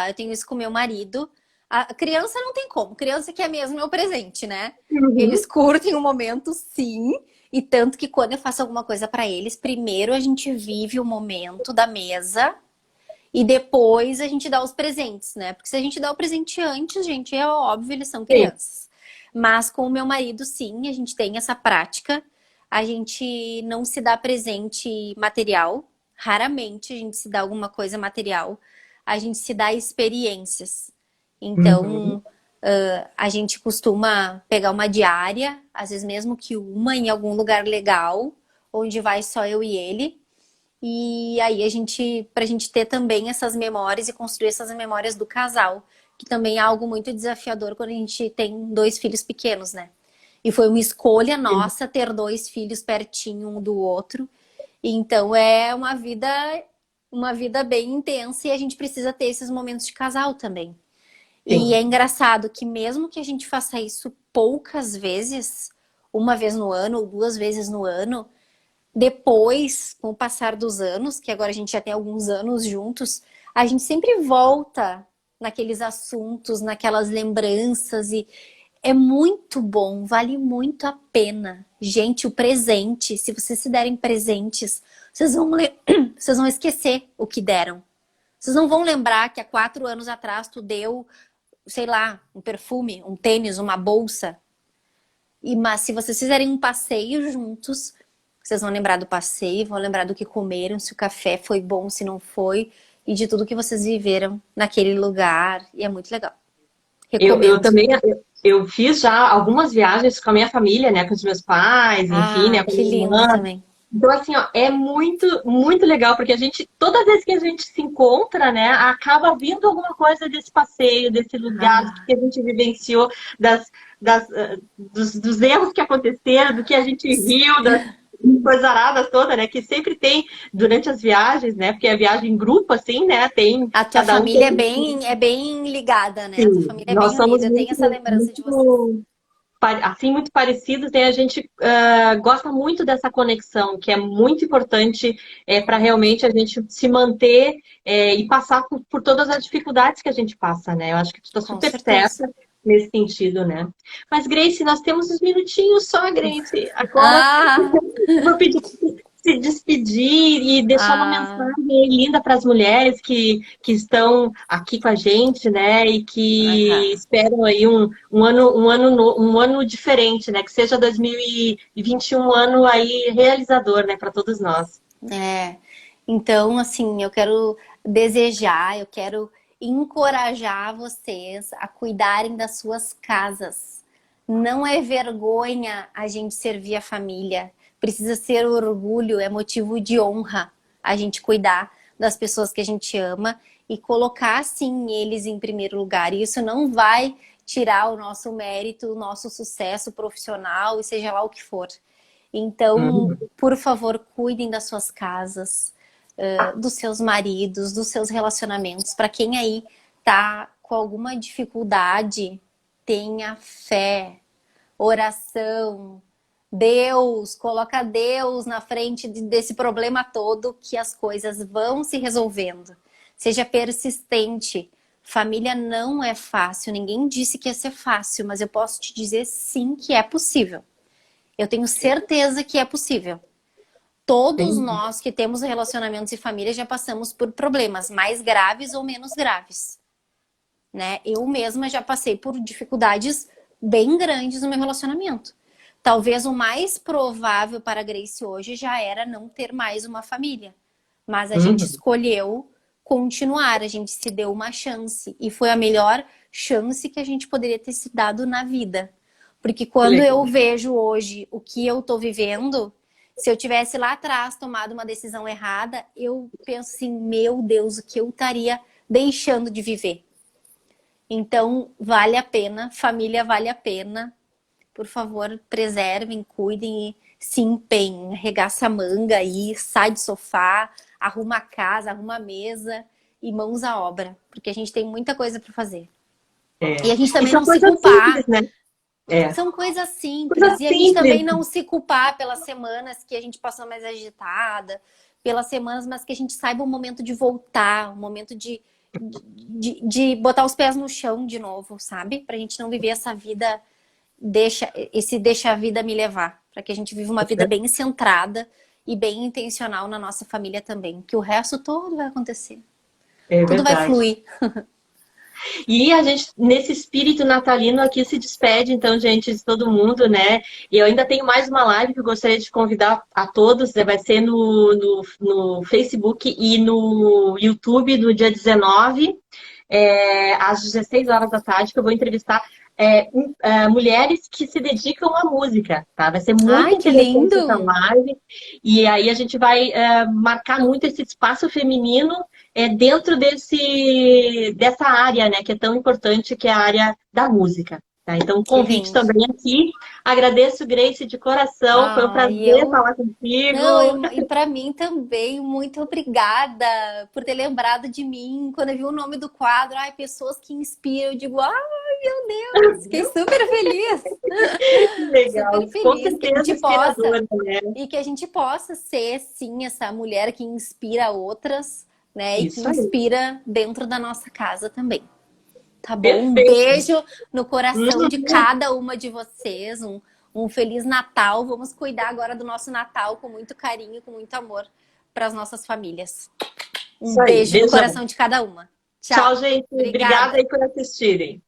eu tenho isso com o meu marido. A criança não tem como, criança que é mesmo meu presente, né? Uhum. Eles curtem o momento, sim, e tanto que quando eu faço alguma coisa pra eles, primeiro a gente vive o momento da mesa e depois a gente dá os presentes, né? Porque se a gente dá o presente antes, gente, é óbvio, eles são Sim. crianças. Mas com o meu marido, sim, a gente tem essa prática. A gente não se dá presente material. Raramente a gente se dá alguma coisa material. A gente se dá experiências. Uhum. Então, a gente costuma pegar uma diária, às vezes mesmo que uma em algum lugar legal, onde vai só eu e ele. E aí pra gente ter também essas memórias e construir essas memórias do casal, que também é algo muito desafiador quando a gente tem dois filhos pequenos, né? E foi uma escolha nossa ter dois filhos pertinho um do outro. Então é uma vida bem intensa e a gente precisa ter esses momentos de casal também. E é Sim. engraçado que mesmo que a gente faça isso poucas vezes, uma vez no ano ou duas vezes no ano, depois, com o passar dos anos, que agora a gente já tem alguns anos juntos, a gente sempre volta naqueles assuntos, naquelas lembranças e é muito bom, vale muito a pena. Gente, o presente, se vocês se derem presentes, vocês vão esquecer o que deram. Vocês não vão lembrar que há 4 anos atrás tu deu, sei lá, um perfume, um tênis, uma bolsa. Mas se vocês fizerem um passeio juntos, vocês vão lembrar do passeio, vão lembrar do que comeram, se o café foi bom, se não foi. e de tudo que vocês viveram naquele lugar. E é muito legal. Eu Recomendo. também, eu fiz já algumas viagens com a minha família, né? Com os meus pais, enfim, né? Ah, Com a que minha lindo irmã. também. Então, assim, ó, é muito, muito legal, porque a gente, toda vez que a gente se encontra, né, acaba vindo alguma coisa desse passeio, desse lugar, do Ah, que a gente vivenciou, dos erros que aconteceram, do que a gente riu, das coisaradas toda, né, que sempre tem durante as viagens, né, porque a viagem em grupo, assim, né, tem a tua cada um família tem, é bem ligada, né? A tua sim, família é nós bem somos unida. Eu tenho muito, essa lembrança de vocês. muito assim, muito parecidos, né? A gente gosta muito dessa conexão, que é muito importante para realmente a gente se manter e passar por todas as dificuldades que a gente passa, né? Eu acho que tu está Com super certeza. certa nesse sentido, né? Mas, Grace, nós temos uns minutinhos só, Grace. Agora Ah, eu vou pedir para você se despedir e deixar uma ah, mensagem aí linda para as mulheres que estão aqui com a gente, né? E que aham. esperam aí um ano diferente, né? Que seja 2021 um ano aí realizador, né? Para todos nós. É. Então, assim, eu quero desejar, eu quero encorajar vocês a cuidarem das suas casas. Não é vergonha a gente servir a família. Precisa ser orgulho, é motivo de honra a gente cuidar das pessoas que a gente ama e colocar, sim, eles em primeiro lugar. E isso não vai tirar o nosso mérito, o nosso sucesso profissional e seja lá o que for. Então, Uhum. por favor, cuidem das suas casas, dos seus maridos, dos seus relacionamentos. Para quem aí tá com alguma dificuldade, tenha fé, oração, Deus, coloca Deus na frente desse problema todo que as coisas vão se resolvendo. Seja persistente. Família não é fácil, ninguém disse que ia ser fácil, mas eu posso te dizer sim que é possível. Eu tenho certeza que é possível. Todos Entendi. nós que temos relacionamentos e família já passamos por problemas mais graves ou menos graves, né? Eu mesma já passei por dificuldades bem grandes no meu relacionamento. Talvez o mais provável para a Grace hoje já era não ter mais uma família. Mas a gente Uhum. escolheu continuar, a gente se deu uma chance. E foi a melhor chance que a gente poderia ter se dado na vida. Porque quando eu Legal. vejo hoje o que eu tô vivendo, se eu tivesse lá atrás tomado uma decisão errada, eu penso assim, meu Deus, o que eu estaria deixando de viver? Então, vale a pena, família vale a pena. Por favor, preservem, cuidem e se empenhem. Arregaça a manga aí, sai do sofá, arruma a casa, arruma a mesa e mãos à obra. Porque a gente tem muita coisa para fazer. E É. a gente E também são não se coisas simples, culpar. né? É. São coisas simples. Coisas E a gente simples. também não se culpar pelas semanas que a gente passou mais agitada, pelas semanas, mas que a gente saiba o momento de voltar, o momento de botar os pés no chão de novo, sabe? Pra gente não viver essa vida, deixa a vida me levar. Pra que a gente viva uma vida bem centrada e bem intencional na nossa família também. Que o resto todo vai acontecer. É Tudo vai verdade. fluir. E a gente, nesse espírito natalino aqui, se despede, então, gente, de todo mundo, né? E eu ainda tenho mais uma live que eu gostaria de convidar a todos, né? Vai ser no Facebook e no YouTube no dia 19, às 16 horas da tarde, que eu vou entrevistar mulheres que se dedicam à música, tá? Vai ser muito Ai, que interessante essa lindo! live. E aí a gente vai marcar muito esse espaço feminino dentro dessa área, né, que é tão importante, que é a área da música. Tá? Então, Que convite lindo! também aqui. Agradeço, Grace, de coração. Foi um Ah, e prazer eu falar contigo. Não, e para mim também, muito obrigada por ter lembrado de mim quando eu vi o nome do quadro. Ai, pessoas que inspiram. Eu digo, ai, meu Deus, fiquei super feliz. Legal. Super Com feliz que a certeza gente possa inspiradora, né? e que a gente possa ser, sim, essa mulher que inspira outras, né? E que Isso aí. inspira dentro da nossa casa também. Tá bom? Um Perfeito. beijo no coração de Uhum. cada uma de vocês. Um Feliz Natal. Vamos cuidar agora do nosso Natal com muito carinho, com muito amor para as nossas famílias. Um Isso aí. beijo no Beijão. coração de cada uma. Tchau, Tchau. gente. Obrigada Obrigada. aí por assistirem.